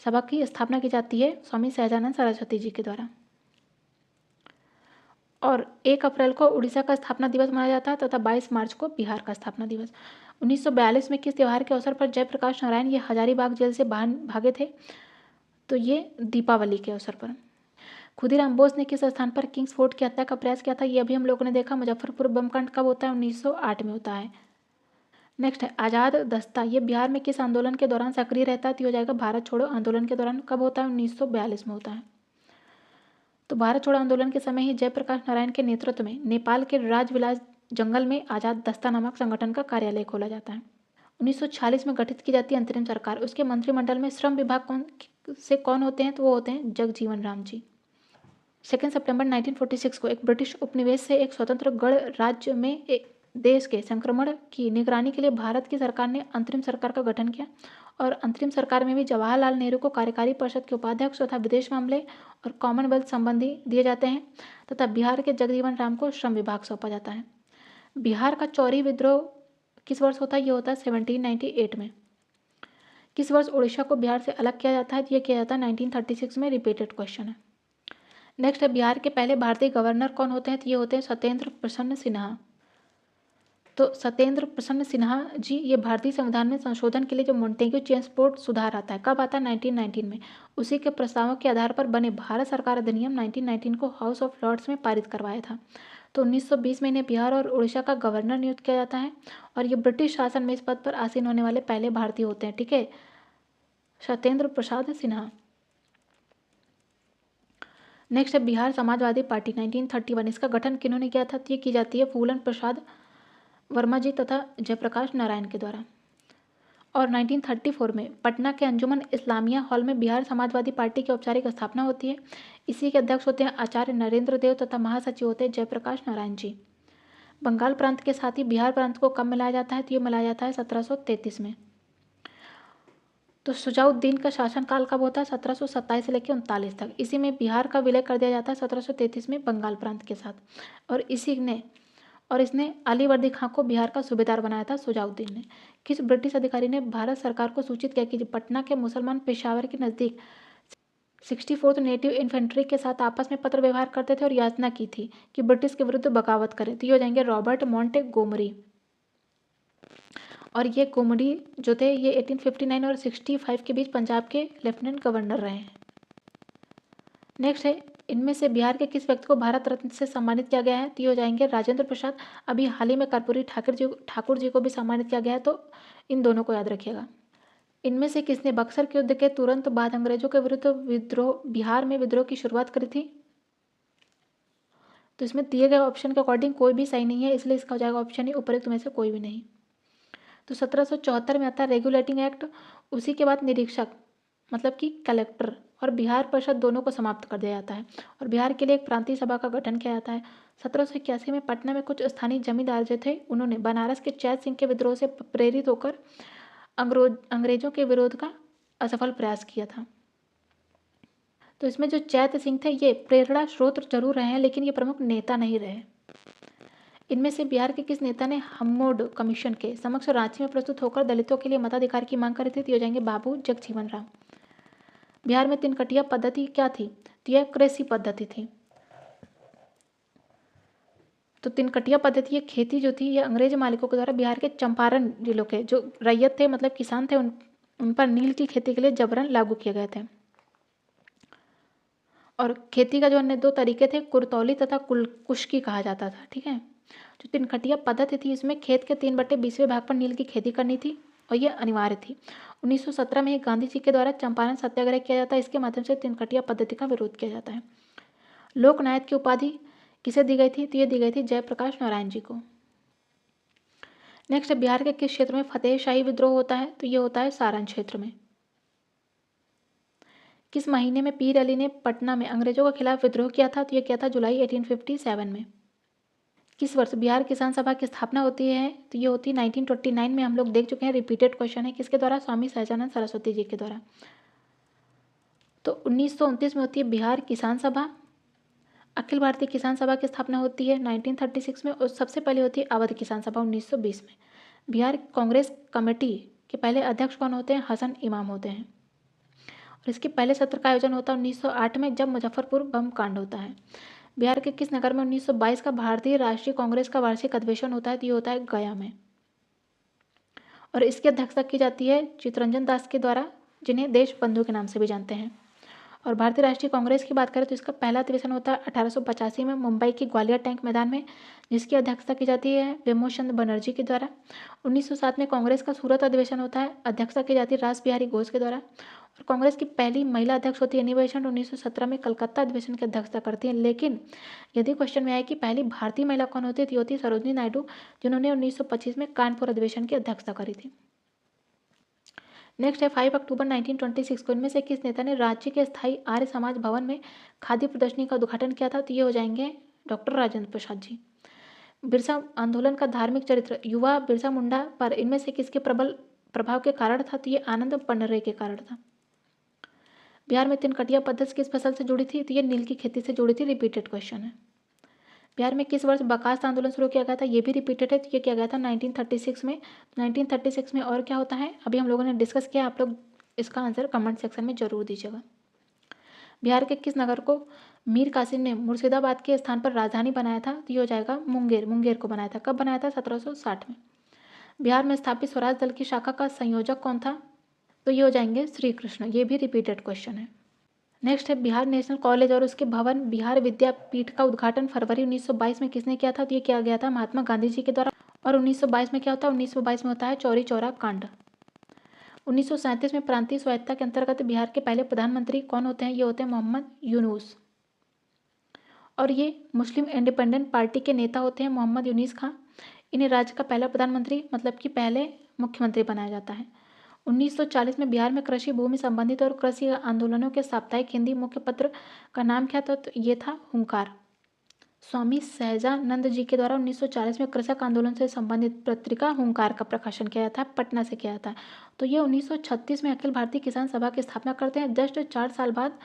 सभा की स्थापना की जाती है स्वामी सहजानंद सरस्वती जी के द्वारा। और 1 अप्रैल को उड़ीसा का स्थापना दिवस मनाया जाता है तथा 22 मार्च को बिहार का स्थापना दिवस। 1942 में किस त्यौहार के अवसर पर जयप्रकाश नारायण ये हजारीबाग जेल से भागे थे? तो ये दीपावली के अवसर पर। खुदीराम बोस ने किस स्थान पर किंग्स फोर्ट की हत्या का प्रयास किया था? ये अभी हम लोगों ने देखा मुजफ्फरपुर बमकांड कब होता है? 1908 में होता है। नेक्स्ट है आज़ाद दस्ता ये बिहार में किस आंदोलन के दौरान सक्रिय रहता है? तो हो जाएगा भारत छोड़ो आंदोलन के दौरान। कब होता है? 1942 में होता है। तो भारत छोड़ो आंदोलन के समय ही जयप्रकाश नारायण के नेतृत्व में नेपाल के राजविलास जंगल में आज़ाद दस्ता नामक संगठन का कार्यालय खोला जाता है। 1946 में गठित की जाती है अंतरिम सरकार। उसके मंत्रिमंडल में श्रम विभाग कौन होते हैं? तो वो होते हैं जगजीवन राम जी। 2 सितंबर 1946 को एक ब्रिटिश उपनिवेश से एक स्वतंत्र गण राज्य में एक देश के संक्रमण की निगरानी के लिए भारत की सरकार ने अंतरिम सरकार का गठन किया। और अंतरिम सरकार में भी जवाहरलाल नेहरू को कार्यकारी परिषद के उपाध्यक्ष तथा विदेश मामले और कॉमनवेल्थ संबंधी दिए जाते हैं तथा बिहार के जगजीवन राम को श्रम विभाग सौंपा जाता है। बिहार का चौरी विद्रोह किस वर्ष होता है? ये होता है 1798 में। किस वर्ष उड़ीसा को बिहार से अलग किया जाता है? ये किया जाता है 1936 में। रिपीटेड क्वेश्चन है। नेक्स्ट है बिहार के पहले भारतीय गवर्नर कौन होते हैं? तो ये होते हैं सत्येंद्र प्रसन्न सिन्हा। तो सत्येंद्र प्रसन्न सिन्हा जी ये भारतीय संविधान में संशोधन के लिए जो मोंटेग्यू चेम्सफोर्ड सुधार आता है कब आता है? 1919 में। उसी के प्रस्तावों के आधार पर बने भारत सरकार अधिनियम 1919 को हाउस ऑफ लॉर्ड्स में पारित करवाया था। तो 1920 में इन्हें बिहार और उड़ीसा का गवर्नर नियुक्त किया जाता है और ये ब्रिटिश शासन में इस पद पर आसीन होने वाले पहले भारतीय होते हैं। ठीक है, सत्येंद्र प्रसाद सिन्हा। नेक्स्ट है बिहार समाजवादी पार्टी 1931। इसका गठन किन्होंने किया था? तो ये की जाती है फूलन प्रसाद वर्मा जी तथा जयप्रकाश नारायण के द्वारा। और 1934 में पटना के अंजुमन इस्लामिया हॉल में बिहार समाजवादी पार्टी की औपचारिक स्थापना होती है। इसी के अध्यक्ष होते हैं आचार्य नरेंद्र देव तथा महासचिव होते हैं जयप्रकाश नारायण जी। बंगाल प्रांत के साथ ही बिहार प्रांत को कब मिलाया जाता है? तो ये मिलाया जाता है 1733 में। तो सुजाउद्दीन का शासनकाल कब होता है? 1727 से लेकर 39 तक। इसी में बिहार का विलय कर दिया जाता है 1733 में बंगाल प्रांत के साथ। और इसने अलीवर्दी खां को बिहार का सूबेदार बनाया था सुजाउद्दीन ने। किस ब्रिटिश अधिकारी ने भारत सरकार को सूचित किया कि पटना के मुसलमान पेशावर के नज़दीक 64th नेटिव इन्फेंट्री के साथ आपस में पत्र व्यवहार करते थे और याचना की थी कि ब्रिटिश के विरुद्ध बगावत करें? तो ये हो जाएंगे रॉबर्ट मोंटेगोमरी। और ये गोमरी जो थे ये 1859 और 65 के बीच पंजाब के लेफ्टिनेंट गवर्नर रहे हैं। नेक्स्ट है इनमें से बिहार के किस व्यक्ति को भारत रत्न से सम्मानित किया गया है? तो ये हो जाएंगे राजेंद्र प्रसाद। अभी हाल ही में कर्पूरी ठाकुर जी को भी सम्मानित किया गया है, तो इन दोनों को याद रखिएगा। इनमें से किसने बक्सर के युद्ध के तुरंत बाद अंग्रेजों के विरुद्ध बिहार में विद्रोह की शुरुआत करी थी? तो इसमें दिए गए ऑप्शन के अकॉर्डिंग कोई भी सही नहीं है, इसलिए इसका हो जाएगा ऑप्शन ही उपरोक्त में से कोई भी नहीं। तो 1774 में आता है रेगुलेटिंग एक्ट। उसी के बाद निरीक्षक मतलब कि कलेक्टर और बिहार परिषद दोनों को समाप्त कर दिया जाता है और बिहार के लिए एक प्रांतीय सभा का गठन किया जाता है। 1781 में पटना में कुछ स्थानीय जमींदार जो थे उन्होंने बनारस के चैत सिंह के विद्रोह से प्रेरित होकर अंग्रेजों के विरोध का असफल प्रयास किया था। तो इसमें जो चैत सिंह थे ये प्रेरणा स्रोत जरूर रहे हैं, लेकिन ये प्रमुख नेता नहीं रहे। इनमें से बिहार के किस नेता ने हम्मोड कमीशन के समक्ष रांची में प्रस्तुत होकर दलितों के लिए मताधिकार की मांग करी थी? तो ये हो जाएंगे बाबू जगजीवन राम। बिहार में तिनकटिया पद्धति क्या थी? तो यह कृषि पद्धति थी। तो तिनकटिया पद्धति, ये खेती जो थी ये अंग्रेज मालिकों के द्वारा बिहार के चंपारण जिलों के जो रैयत थे, मतलब किसान थे, उन पर नील की खेती के लिए जबरन लागू किए गए थे। और खेती का जो अन्य दो तरीके थे, कुरतौली तथा कुश्की कहा जाता था। ठीक है, जो तिनकटिया पद्धति थी इसमें खेत के 3/20वें भाग पर नील की खेती करनी थी और यह अनिवार्य थी। 1917 में गांधी जी के द्वारा चंपारण सत्याग्रह किया जाता है। इसके माध्यम से तिनकटिया पद्धति का विरोध किया जाता है। लोकनायक की उपाधि किसे दी गई थी? तो ये दी गई थी जयप्रकाश नारायण जी को। नेक्स्ट, बिहार के किस क्षेत्र में फतेह शाही विद्रोह होता है? तो ये होता है सारण क्षेत्र में। किस महीने में पीर अली ने पटना में अंग्रेजों के खिलाफ विद्रोह किया था? तो ये किया था जुलाई 1857 में। किस वर्ष बिहार किसान सभा की स्थापना होती है? तो ये होती है 1929 में। हम लोग देख चुके हैं, रिपीटेड क्वेश्चन है। किसके द्वारा? स्वामी सहजानंद सरस्वती जी के द्वारा। तो 1929 में होती है बिहार किसान सभा। अखिल भारतीय किसान सभा की स्थापना होती है 1936 में और सबसे पहले होती है अवध किसान सभा 1920 में। बिहार कांग्रेस कमेटी के पहले अध्यक्ष कौन होते हैं? हसन इमाम होते हैं। और इसके पहले सत्र का आयोजन होता है 1908 में, जब मुजफ्फरपुर बम कांड होता है। बिहार के किस नगर में 1922 का भारतीय राष्ट्रीय कांग्रेस का वार्षिक अधिवेशन होता है? तो ये होता है गया में। और इसकी अध्यक्षता की जाती है चित्तरंजन दास के द्वारा, जिन्हें देश बंधु के नाम से भी जानते हैं। और भारतीय राष्ट्रीय कांग्रेस की बात करें तो इसका पहला अधिवेशन होता है 1885 में मुंबई के ग्वालियर टैंक मैदान में, जिसकी अध्यक्षता की जाती है विमोचंद बनर्जी के द्वारा। 1907 में कांग्रेस का सूरत अधिवेशन होता है, अध्यक्षता की जाती है रास बिहारी घोष के द्वारा। और कांग्रेस की पहली महिला अध्यक्ष होती है एनी बेसेंट, 1917 में कलकत्ता अधिवेशन की अध्यक्षता करती है। लेकिन यदि क्वेश्चन में आए कि पहली भारतीय महिला कौन होती है, तो होती है सरोजनी नायडू, जिन्होंने 1925 में कानपुर अधिवेशन की अध्यक्षता करी थी। नेक्स्ट है 5 अक्टूबर 1926 को इनमें से किस नेता ने रांची के स्थायी आर्य समाज भवन में खादी प्रदर्शनी का उद्घाटन किया था? तो ये हो जाएंगे डॉक्टर राजेंद्र प्रसाद जी। बिरसा आंदोलन का धार्मिक चरित्र युवा बिरसा मुंडा पर इनमें से किसके प्रबल प्रभाव के कारण था? तो ये आनंद पन्नरे के कारण था। बिहार में तिनकटिया पद्धति किस फसल से जुड़ी थी? तो ये नील की खेती से जुड़ी थी। रिपीटेड क्वेश्चन है। बिहार में किस वर्ष बर्खास्त आंदोलन शुरू किया गया था? ये भी रिपीटेड है। तो ये किया गया था 1936 में। 1936 में और क्या होता है अभी हम लोगों ने डिस्कस किया, आप लोग इसका आंसर कमेंट सेक्शन में जरूर दीजिएगा। बिहार के किस नगर को मीर कासिम ने मुर्शिदाबाद के स्थान पर राजधानी बनाया था? तो ये हो जाएगा मुंगेर। मुंगेर को बनाया था। कब बनाया था? 1760 में। बिहार में स्थापित स्वराज दल की शाखा का संयोजक कौन था? तो ये हो जाएंगे श्री कृष्ण। ये भी रिपीटेड क्वेश्चन है। नेक्स्ट है बिहार नेशनल कॉलेज और उसके भवन बिहार विद्यापीठ का उद्घाटन फरवरी 1922 में किसने किया था? तो ये किया गया था महात्मा गांधी जी के द्वारा। और 1922 में क्या होता है? 1922 में होता है चौरी चौरा कांड। 1937 में प्रांतीय स्वायत्तता के अंतर्गत बिहार के पहले प्रधानमंत्री कौन होते हैं? ये होते हैं मोहम्मद यूनुस। और ये मुस्लिम इंडिपेंडेंट पार्टी के नेता होते हैं मोहम्मद यूनिस खां। इन्हें राज्य का पहला प्रधानमंत्री मतलब कि पहले मुख्यमंत्री बनाया जाता है। 1940 में बिहार में कृषि भूमि संबंधित और कृषि आंदोलनों के साप्ताहिक हिंदी मुख्य पत्र का नाम क्या था? तो ये था हुंकार। स्वामी सहजानंद जी के द्वारा 1940 में कृषक आंदोलन से संबंधित पत्रिका हुंकार का प्रकाशन किया था, पटना से किया था। तो ये 1936 में अखिल भारतीय किसान सभा की स्थापना करते हैं, जस्ट 4 साल बाद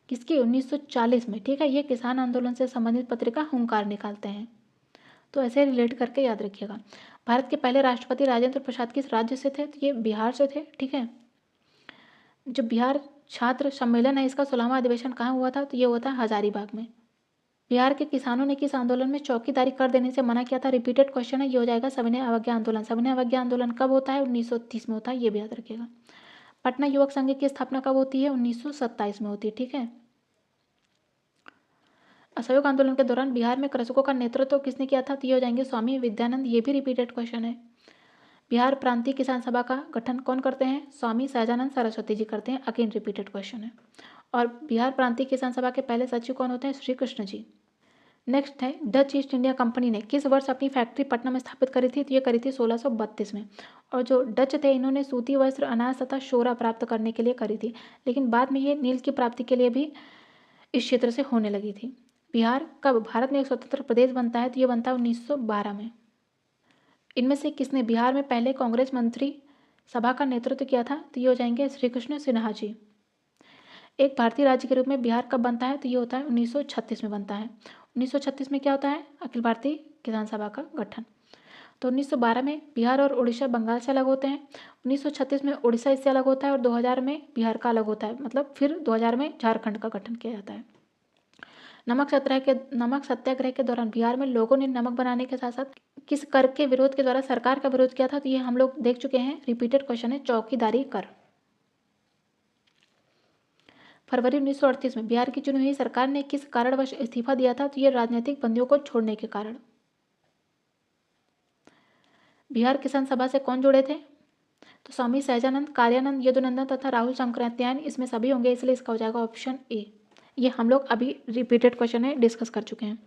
किसकी? 1940 में। ठीक है, ये किसान आंदोलन से संबंधित पत्रिका हुंकार निकालते हैं। तो ऐसे रिलेट करके याद रखिएगा। भारत के पहले राष्ट्रपति राजेंद्र प्रसाद किस राज्य से थे? तो ये बिहार से थे। ठीक है, जो बिहार छात्र सम्मेलन है इसका 16वां अधिवेशन कहाँ हुआ था? तो ये हुआ था हजारीबाग में। बिहार के किसानों ने किस आंदोलन में चौकीदारी कर देने से मना किया था? रिपीटेड क्वेश्चन है। ये हो जाएगा सविनय अवज्ञा आंदोलन। सविनय अवज्ञा आंदोलन कब होता है? 1930 में होता है। ये भी याद रखिएगा। पटना युवक संघ की स्थापना कब होती है? 1927 में होती है। ठीक है, असहयोग आंदोलन के दौरान बिहार में कृषकों का नेतृत्व किसने किया था? तो ये हो जाएंगे स्वामी विद्यानंद। ये भी रिपीटेड क्वेश्चन है। बिहार प्रांतीय किसान सभा का गठन कौन करते हैं? स्वामी सहजानंद सरस्वती जी करते हैं। अगेन रिपीटेड क्वेश्चन है। और बिहार प्रांतीय किसान सभा के पहले सचिव कौन होते हैं? श्री कृष्ण जी। नेक्स्ट है डच ईस्ट इंडिया कंपनी ने किस वर्ष अपनी फैक्ट्री पटना में स्थापित करी थी? तो ये करी थी 1632 में। और जो डच थे इन्होंने सूती वस्त्र, अनाज तथा शोरा प्राप्त करने के लिए करी थी, लेकिन बाद में ये नील की प्राप्ति के लिए भी इस क्षेत्र से होने लगी थी। बिहार कब भारत में एक स्वतंत्र प्रदेश बनता है? तो ये बनता है 1912 में। इनमें से किसने बिहार में पहले कांग्रेस मंत्री सभा का नेतृत्व किया था? तो ये हो जाएंगे श्री कृष्ण सिन्हा जी। एक भारतीय राज्य के रूप में बिहार कब बनता है? तो ये होता है 1936 में बनता है। 1936 में क्या होता है? अखिल भारतीय किसान सभा का गठन। तो 1912 में बिहार और उड़ीसा बंगाल से अलग होते हैं, 1936 में उड़ीसा इससे अलग होता है और 2000 में बिहार का अलग होता है, मतलब फिर 2000 में झारखंड का गठन किया जाता है। नमक सत्याग्रह के दौरान बिहार में लोगों ने नमक बनाने के साथ साथ किस कर के विरोध के द्वारा सरकार का विरोध किया था? तो ये हम लोग देख चुके हैं, रिपीटेड क्वेश्चन है, चौकीदारी कर। फरवरी 1938 में बिहार की चुनी हुई सरकार ने किस कारणवश इस्तीफा दिया था? तो ये राजनीतिक बंदियों को छोड़ने के कारण। बिहार किसान सभा से कौन जुड़े थे? तो स्वामी सहजानंद, कार्यानंद, यदुनंदन तथा राहुल शंकराचार्य, इसमें सभी होंगे, इसलिए इसका हो जाएगा ऑप्शन ए। ये हम लोग अभी रिपीटेड क्वेश्चन है, डिस्कस कर चुके हैं।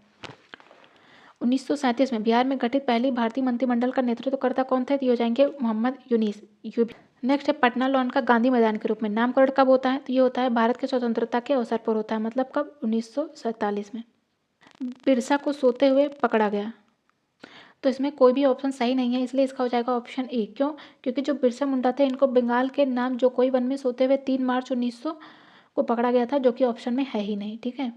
1937 में बिहार में गठित पहली भारतीय मंत्रिमंडल का नेतृत्वकर्ता कौन थे? तो ये हो जाएंगे मोहम्मद यूनिस। नेक्स्ट है पटना लॉन का गांधी मैदान के रूप में नामकरण कब होता है? तो ये होता है भारत के स्वतंत्रता के अवसर पर होता है, मतलब कब? 1947 में। बिरसा को सोते हुए पकड़ा गया, तो इसमें कोई भी ऑप्शन सही नहीं है, इसलिए इसका हो जाएगा ऑप्शन ए। क्यों? क्योंकि जो बिरसा मुंडा थे इनको बंगाल के नाम जो कोई वन में सोते हुए 3 मार्च 1900 को पकड़ा गया था, जो कि ऑप्शन में है ही नहीं। ठीक है।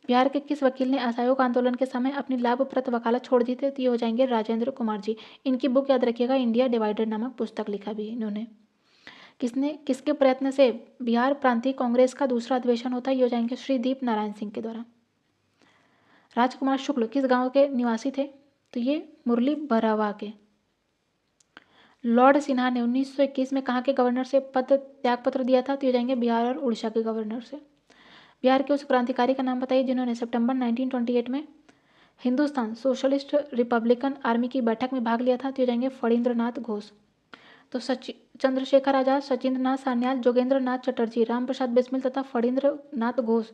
बिहार के किस वकील ने असहयोग आंदोलन के समय अपनी लाभप्रद वकालत छोड़ दी थी? तो ये हो जाएंगे राजेंद्र कुमार जी। इनकी बुक याद रखिएगा, इंडिया डिवाइडेड नामक पुस्तक लिखा भी इन्होंने। किसके प्रयत्न से बिहार प्रांतीय कांग्रेस का दूसरा अधिवेशन होता है? ये हो जाएंगे श्री दीप नारायण सिंह के द्वारा। राजकुमार शुक्ल किस गांव के निवासी थे? तो ये मुरली बरावा के। लॉर्ड सिन्हा ने 1921 में कहाँ के गवर्नर से पद त्यागपत्र दिया था? तो ये जाएंगे बिहार और उड़ीसा के गवर्नर से। बिहार के उस क्रांतिकारी का नाम बताइए जिन्होंने सितंबर 1928 में हिंदुस्तान सोशलिस्ट रिपब्लिकन आर्मी की बैठक में भाग लिया था? तो ये जाएंगे फणींद्र नाथ घोष। तो चंद्रशेखर आजाद, सचिंद्र नाथ सान्याल, जोगेंद्र नाथ चटर्जी, राम प्रसाद बिस्मिल तथा फणींद्र नाथ घोष,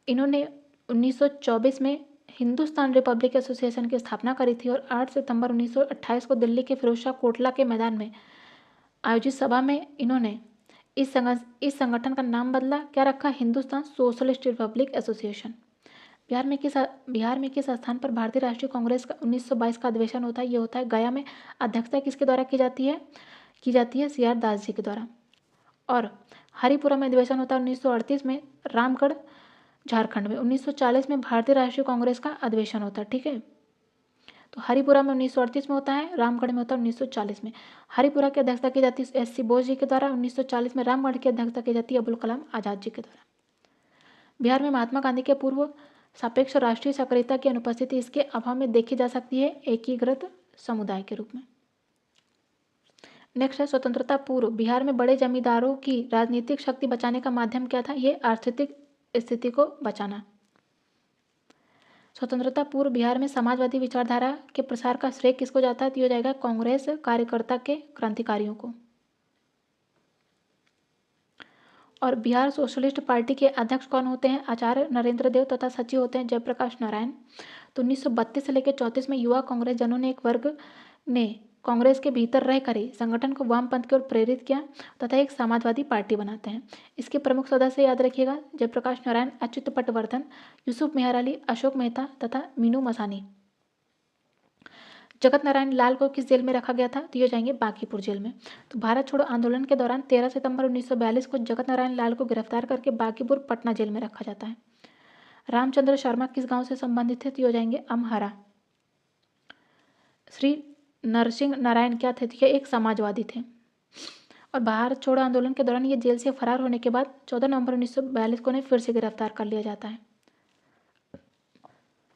इन्होंने 1924 में हिंदुस्तान रिपब्लिक एसोसिएशन की स्थापना करी थी और 8 सितंबर 1928 को दिल्ली के फिरोजशाह कोटला के मैदान में आयोजित सभा में इन्होंने इस संगठन का नाम बदला, क्या रखा? Hindustan socialist Republic association. Bihar में किस स्थान पर भारतीय राष्ट्रीय कांग्रेस का 1922 का अधिवेशन होता है? ये होता है गया में। अध्यक्षता किसके द्वारा की जाती है? CR दास जी के द्वारा। और हरिपुरा में अधिवेशन होता है 1938 में, रामगढ़ झारखंड में। 1940 में भारतीय राष्ट्रीय कांग्रेस का अधिवेशन होता है। ठीक है। तो हरिपुरा में 1938 में होता है, रामगढ़ में होता है 1940 में। हरिपुरा की अध्यक्षता की जाती है SC बोस जी के द्वारा, 1940 में रामगढ़ की अध्यक्षता की जाती है अबुल कलाम आजाद जी के द्वारा। बिहार में महात्मा गांधी के पूर्व सापेक्ष राष्ट्रीय सक्रियता की अनुपस्थिति इसके अभाव में देखी जा सकती है एकीकृत समुदाय के रूप में। नेक्स्ट है स्वतंत्रता पूर्व बिहार में बड़े जमींदारों की राजनीतिक शक्ति बचाने का माध्यम क्या था? ये आर्थिक स्थिति को बचाना। स्वतंत्रता पूर्व बिहार में समाजवादी विचारधारा के प्रसार का श्रेय किसको जाता है? तो ये जाएगा कांग्रेस कार्यकर्ता के क्रांतिकारियों को। और बिहार सोशलिस्ट पार्टी के अध्यक्ष कौन होते हैं? आचार्य नरेंद्र देव तथा सचिव होते हैं जयप्रकाश नारायण। तो 1932 से लेकर 34 में युवा कांग्रेस जनों ने एक वर्ग ने कांग्रेस के भीतर रहकर ही संगठन को वामपंथ की ओर प्रेरित किया तथा एक समाजवादी पार्टी बनाते हैं। इसके प्रमुख सदस्य याद रखिएगा, जयप्रकाश नारायण, अच्युत पटवर्धन, यूसुफ मेहर अली, अशोक मेहता तथा मीनू मसानी। जगत नारायण लाल को किस जेल में रखा गया था? तो ये जाएंगे बांकीपुर जेल में। तो भारत छोड़ो आंदोलन के दौरान 13 सितंबर 1942 को जगत नारायण लाल को गिरफ्तार करके बांकीपुर पटना जेल में रखा जाता है। रामचंद्र शर्मा किस गांव से संबंधित थे? तो ये जाएंगे अमहरा। श्री नरसिंह नारायण क्या थे? ये एक समाजवादी थे। और भारत छोड़ो आंदोलन के दौरान ये जेल से फरार होने के बाद 14 नवंबर 1942 को उन्हें फिर से गिरफ्तार कर लिया जाता है।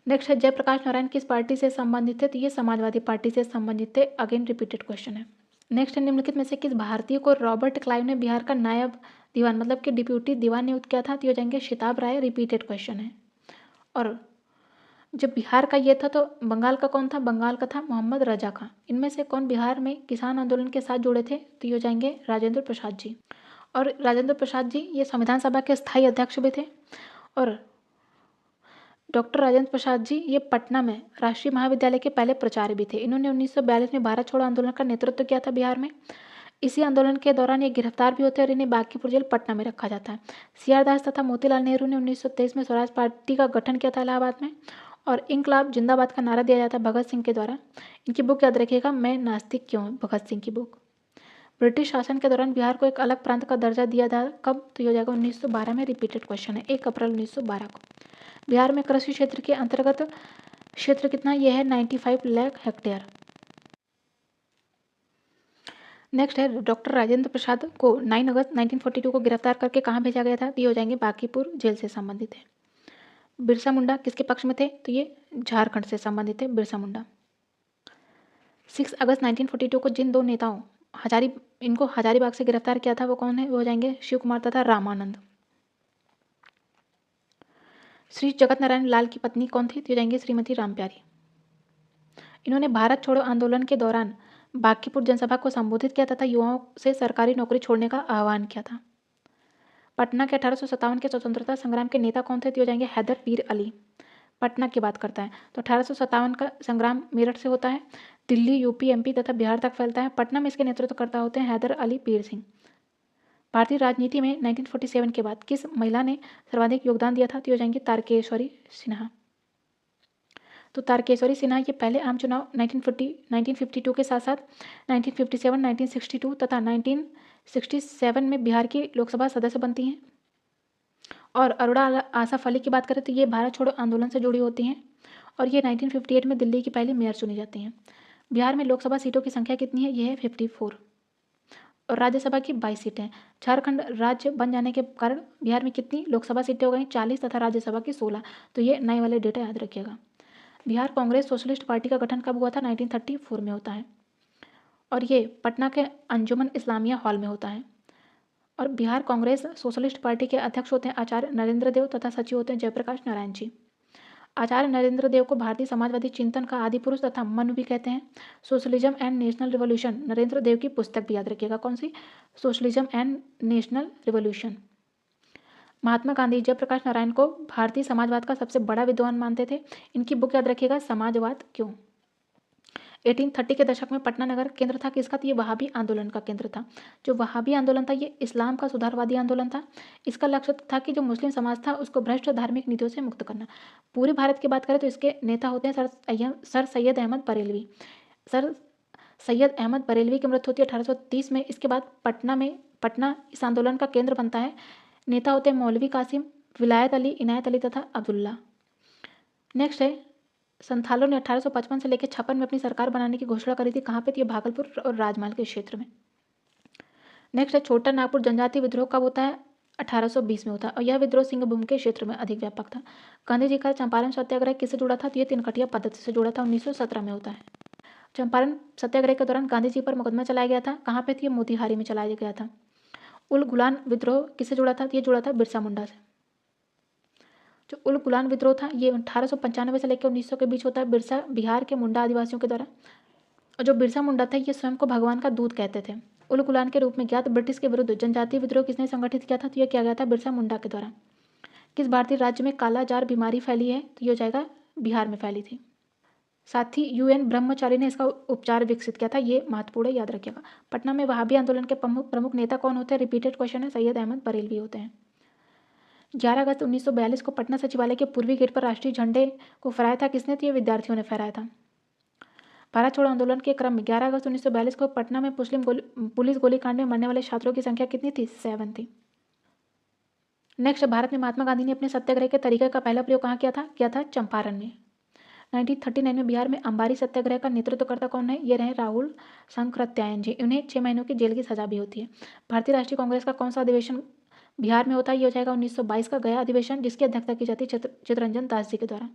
नेक्स्ट है जयप्रकाश नारायण किस पार्टी से संबंधित थे? तो ये समाजवादी पार्टी से संबंधित थे। अगेन रिपीटेड क्वेश्चन है। नेक्स्ट है निम्नलिखित में से किस भारतीय को रॉबर्ट क्लाइव ने बिहार का नायब दीवान मतलब कि डिप्यूटी दीवान नियुक्त किया था? तो ये जाएंगे शिताब राय। रिपीटेड क्वेश्चन है। और जब बिहार का ये था तो बंगाल का कौन था? बंगाल का था मोहम्मद रजा खां। इनमें से कौन बिहार में किसान आंदोलन के साथ जुड़े थे? तो ये जाएंगे राजेंद्र प्रसाद जी। और राजेंद्र प्रसाद जी ये संविधान सभा के स्थायी अध्यक्ष भी थे। और डॉक्टर राजेंद्र प्रसाद जी ये पटना में राष्ट्रीय महाविद्यालय के पहले प्राचार्य भी थे। इन्होंने 1942 में भारत छोड़ो आंदोलन का नेतृत्व किया था बिहार में। इसी आंदोलन के दौरान ये गिरफ्तार भी होते हैं और इन्हें बांकीपुर जेल पटना में रखा जाता है। सीआर दास तथा मोतीलाल नेहरू ने 1923 में स्वराज पार्टी का गठन किया था इलाहाबाद में और इंकलाब जिंदाबाद का नारा दिया जाता है भगत सिंह के द्वारा। इनकी बुक याद रखिएगा, मैं नास्तिक क्यों हूं, भगत सिंह की बुक। ब्रिटिश शासन के दौरान बिहार को एक अलग प्रांत का दर्जा दिया था कब, तो ये हो जाएगा 1912 में। रिपीटेड क्वेश्चन है, 1 अप्रैल 1912 को। बिहार में कृषि क्षेत्र के अंतर्गत क्षेत्र कितना, यह है 95 लाख हेक्टेयर। नेक्स्ट है डॉक्टर राजेंद्र प्रसाद को 9 अगस्त 1942 को गिरफ्तार करके कहाँ भेजा गया था, तो ये हो जाएंगे बांकीपुर जेल से संबंधित है। बिरसा मुंडा किसके पक्ष में थे, तो ये झारखंड से संबंधित है बिरसा मुंडा। 6 अगस्त 1942 को जिन दो नेताओं इनको हजारीबाग से गिरफ्तार किया था वो कौन है, वो हो जाएंगे शिव कुमार तथा रामानंद। श्री जगत नारायण लाल की पत्नी कौन थी, तो हो जाएंगे श्रीमती रामप्यारी। इन्होंने भारत छोड़ो आंदोलन के दौरान बांकीपुर जनसभा को संबोधित किया तथा युवाओं से सरकारी नौकरी छोड़ने का आह्वान किया था। पटना के 1857 के स्वतंत्रता संग्राम के नेता कौन थे, तो हो जाएंगे हैदर पीर अली। पटना की बात करता है तो 1857 का संग्राम मेरठ से होता है, दिल्ली, यूपी, एमपी तथा बिहार तक फैलता है। पटना में इसके नेतृत्वकर्ता होते हैं हैदर अली पीर सिंह। भारतीय राजनीति में 1947 के बाद किस महिला ने सर्वाधिक योगदान दिया था, तो हो जाएंगे तारकेश्वरी सिन्हा। तो तारकेश्वरी सिन्हा ये पहले आम चुनाव 1952 के साथ साथ 1957, 1962 तथा 1967 में बिहार की लोकसभा सदस्य बनती हैं। और अरोड़ा आसफ अली की बात करें तो ये भारत छोड़ो आंदोलन से जुड़ी होती हैं और ये 1958 में दिल्ली की पहली मेयर चुनी जाती हैं। बिहार में लोकसभा सीटों की संख्या कितनी है, ये है 54 और राज्यसभा की 22 सीटें। झारखंड राज्य बन जाने के कारण बिहार में कितनी लोकसभा सीटें हो गई, 40 तथा राज्यसभा की 16। तो ये नए वाले डेटा याद रखिएगा। बिहार कांग्रेस सोशलिस्ट पार्टी का गठन कब हुआ था, 1934 में होता है और ये पटना के अंजुमन इस्लामिया हॉल में होता है। और बिहार कांग्रेस सोशलिस्ट पार्टी के अध्यक्ष होते हैं आचार्य नरेंद्र देव तथा सचिव होते हैं जयप्रकाश नारायण जी। आचार्य नरेंद्र देव को भारतीय समाजवादी चिंतन का आदि पुरुष तथा मनु भी कहते हैं। Socialism and national revolution Narendra Dev की पुस्तक भी याद रखिएगा, कौन सी, socialism and national revolution. Mahatma Gandhi Jayaprakash Narayan को भारतीय समाजवाद का सबसे बड़ा विद्वान मानते थे। इनकी बुक याद रखिएगा, समाजवाद क्यों। 1830 के दशक में पटना नगर केंद्र था किसका, तो ये वहाबी आंदोलन का केंद्र था। जो वहाबी आंदोलन था ये इस्लाम का सुधारवादी आंदोलन था। इसका लक्ष्य था कि जो मुस्लिम समाज था उसको भ्रष्ट धार्मिक नीतियों से मुक्त करना। पूरे भारत की बात करें तो इसके नेता होते हैं सर सैयद अहमद बरेलवी। सर सैयद अहमद बरेलवी की मृत्यु होती है 1830 में। इसके बाद पटना इस आंदोलन का केंद्र बनता है। नेता होते हैं मौलवी कासिम, विलायत अली, इनायत अली तथा अब्दुल्ला। नेक्स्ट है संथालों ने 1855 से लेकर 56 में अपनी सरकार बनाने की घोषणा करी थी, कहाँ पे थी, ये भागलपुर और राजमहल के क्षेत्र में। नेक्स्ट है छोटा नागपुर जनजातीय विद्रोह कब होता है, 1820 में होता है और यह विद्रोह सिंहभूम के क्षेत्र में अधिक व्यापक था। गांधी जी का चंपारण सत्याग्रह किससे जुड़ा था, तो ये तिनकटिया पद्धति से जुड़ा था, 1917 में होता है। चंपारण सत्याग्रह के दौरान गांधी जी पर मुकदमा चलाया गया था, कहाँ पे थी, ये मोतिहारी में चलाया गया था। उल गुलान विद्रोह किससे जुड़ा था, तो ये जुड़ा था बिरसा मुंडा से। जो उल गुलान विद्रोह था ये 1895 से लेकर 1900 के बीच होता है, बिरसा बिहार के मुंडा आदिवासियों के द्वारा। और जो बिरसा मुंडा थे ये स्वयं को भगवान का दूत कहते थे। उल गुलान के रूप में ज्ञात ब्रिटिश के विरुद्ध जनजातीय विद्रोह किसने संगठित किया था, तो यह किया गया था बिरसा मुंडा के द्वारा। किस भारतीय राज्य में काला जार बीमारी फैली है, तो ये हो जाएगा बिहार में फैली थी। साथ ही UN ब्रह्मचारी ने इसका उपचार विकसित किया था, ये महत्वपूर्ण है, याद रखिएगा। पटना में वहाबी आंदोलन के प्रमुख नेता कौन होते हैं, रिपीटेड क्वेश्चन है, सैयद अहमद बरेलवी होते हैं। 11 अगस्त 1942 को पटना सचिवालय के पूर्वी गेट पर राष्ट्रीय झंडे को फहराया था किसने, तो ये विद्यार्थियों ने फहराया था। भारत छोड़ो आंदोलन के क्रम में 11 अगस्त 1942 को पटना में पुलिस गोलीकांड में मरने वाले छात्रों की संख्या कितनी थी, 7 थी। नेक्स्ट, भारत में महात्मा गांधी ने अपने सत्याग्रह के तरीके का पहला प्रयोग कहाँ किया था चंपारण में। 1939 में बिहार में अंबारी सत्याग्रह का नेतृत्वकर्ता कौन है, ये रहे राहुल सांकृत्यायन जी। उन्हें 6 महीनों की जेल की सजा भी होती है। भारतीय राष्ट्रीय कांग्रेस का कौन सा अधिवेशन बिहार में होता है, ये हो जाएगा 1922 का गया अधिवेशन, जिसकी अध्यक्षता की जाती है चित्तरंजन दास जी के द्वारा।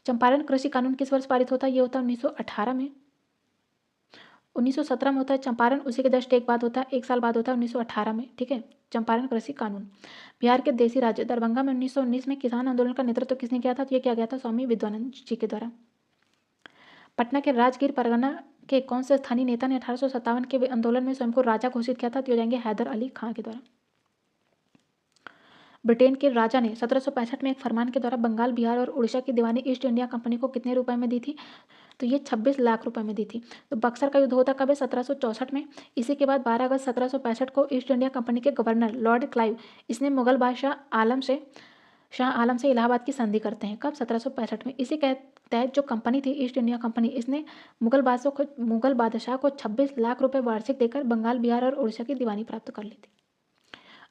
चंपारण कृषि कानून किस वर्ष पारित होता है, ये होता है 1918 में। 1917 में होता है चंपारण, उसी के जस्ट एक बाद होता है, 1 साल बाद होता है 1918 में, ठीक है, चंपारण कृषि कानून। बिहार के देसी राज्य दरभंगा में 1919 में किसान आंदोलन का नेतृत्व किसने किया था, तो ये किया गया था स्वामी विद्यानंद जी के द्वारा। पटना के राजगीर परगना के कौन से स्थानीय नेता ने 1857 के आंदोलन में स्वयं को राजा घोषित किया था, तो हो जाएंगे हैदर अली खां के द्वारा। ब्रिटेन के राजा ने 1765 में एक फरमान के द्वारा बंगाल, बिहार और उड़ीसा की दीवानी ईस्ट इंडिया कंपनी को कितने रुपए में दी थी, तो ये 26 लाख रुपए में दी थी। तो बक्सर का युद्ध होता कब है? 1764 में। इसी के बाद 12 अगस्त 1765 को ईस्ट इंडिया कंपनी के गवर्नर लॉर्ड क्लाइव इसने मुगल बादशाह शाह आलम से इलाहाबाद की संधि करते हैं। कब? 1765 में। इसी के तहत जो कंपनी थी ईस्ट इंडिया कंपनी, इसने मुगल बादशाह को 26 लाख रुपए वार्षिक देकर बंगाल, बिहार और उड़ीसा की दीवानी प्राप्त कर ली थी।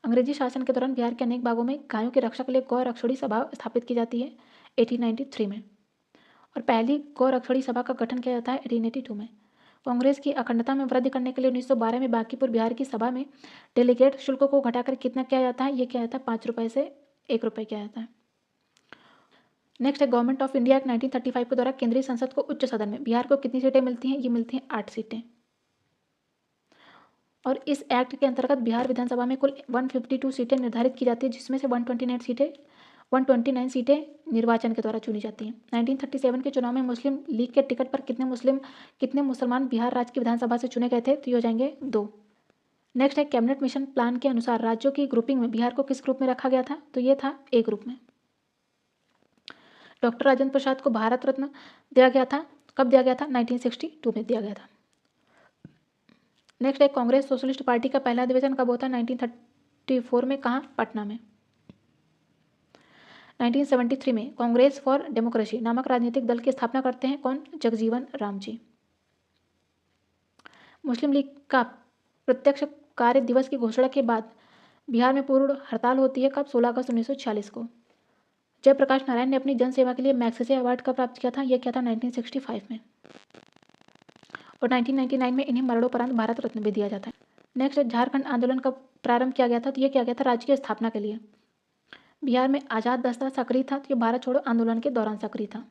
अंग्रेजी शासन के दौरान बिहार के अनेक भागों में गायों की रक्षा के लिए गौ रक्षोड़ी सभा स्थापित की जाती है 1893 में, और पहली गौ रक्षोड़ी सभा का गठन किया जाता है 1882 में। कांग्रेस की अखंडता में वृद्धि करने के लिए 1912 में बांकीपुर बिहार की सभा में डेलीगेट शुल्क को घटाकर कितना किया जाता है? ये किया जाता है 5 रुपये से 1 रुपये किया जाता है। नेक्स्ट है गवर्नमेंट ऑफ इंडिया एक्ट 1935 के द्वारा केंद्रीय संसद को उच्च सदन में बिहार को कितनी सीटें मिलती हैं? ये मिलती हैं 8 सीटें। और इस एक्ट के अंतर्गत बिहार विधानसभा में कुल 152 सीटें निर्धारित की जाती है, जिसमें से 129 सीटें निर्वाचन के द्वारा चुनी जाती हैं। 1937 के चुनाव में मुस्लिम लीग के टिकट पर कितने मुसलमान बिहार राज्य की विधानसभा से चुने गए थे? तो ये हो जाएंगे 2। नेक्स्ट है कैबिनेट मिशन प्लान के अनुसार राज्यों की ग्रुपिंग में बिहार को किस ग्रुप में रखा गया था? तो ये था ए ग्रुप में। डॉक्टर राजेंद्र प्रसाद को भारत रत्न दिया गया था। कब दिया गया था? 1962 में दिया गया था। नेक्स्ट है कांग्रेस सोशलिस्ट पार्टी का पहला अधिवेशन कब होता है? 1934 में। कहाँ? पटना में। 1973 में कांग्रेस फॉर डेमोक्रेसी नामक राजनीतिक दल की स्थापना करते हैं कौन? जगजीवन राम जी। मुस्लिम लीग का प्रत्यक्ष कार्य दिवस की घोषणा के बाद बिहार में पूर्ण हड़ताल होती है। कब? 16 अगस्त 1946 को। जयप्रकाश नारायण ने अपनी जनसेवा के लिए मैग्सेसे अवार्ड कब प्राप्त किया था? यह किया था 1965 में। और 1999 में इन्हें मरणोपरांत भारत रत्न भी दिया जाता है। नेक्स्ट झारखंड आंदोलन कब प्रारंभ किया गया था? तो यह किया गया था राज्य की स्थापना के लिए। बिहार में आज़ाद दस्ता सक्रिय था, तो ये भारत छोड़ो आंदोलन के दौरान सक्रिय था।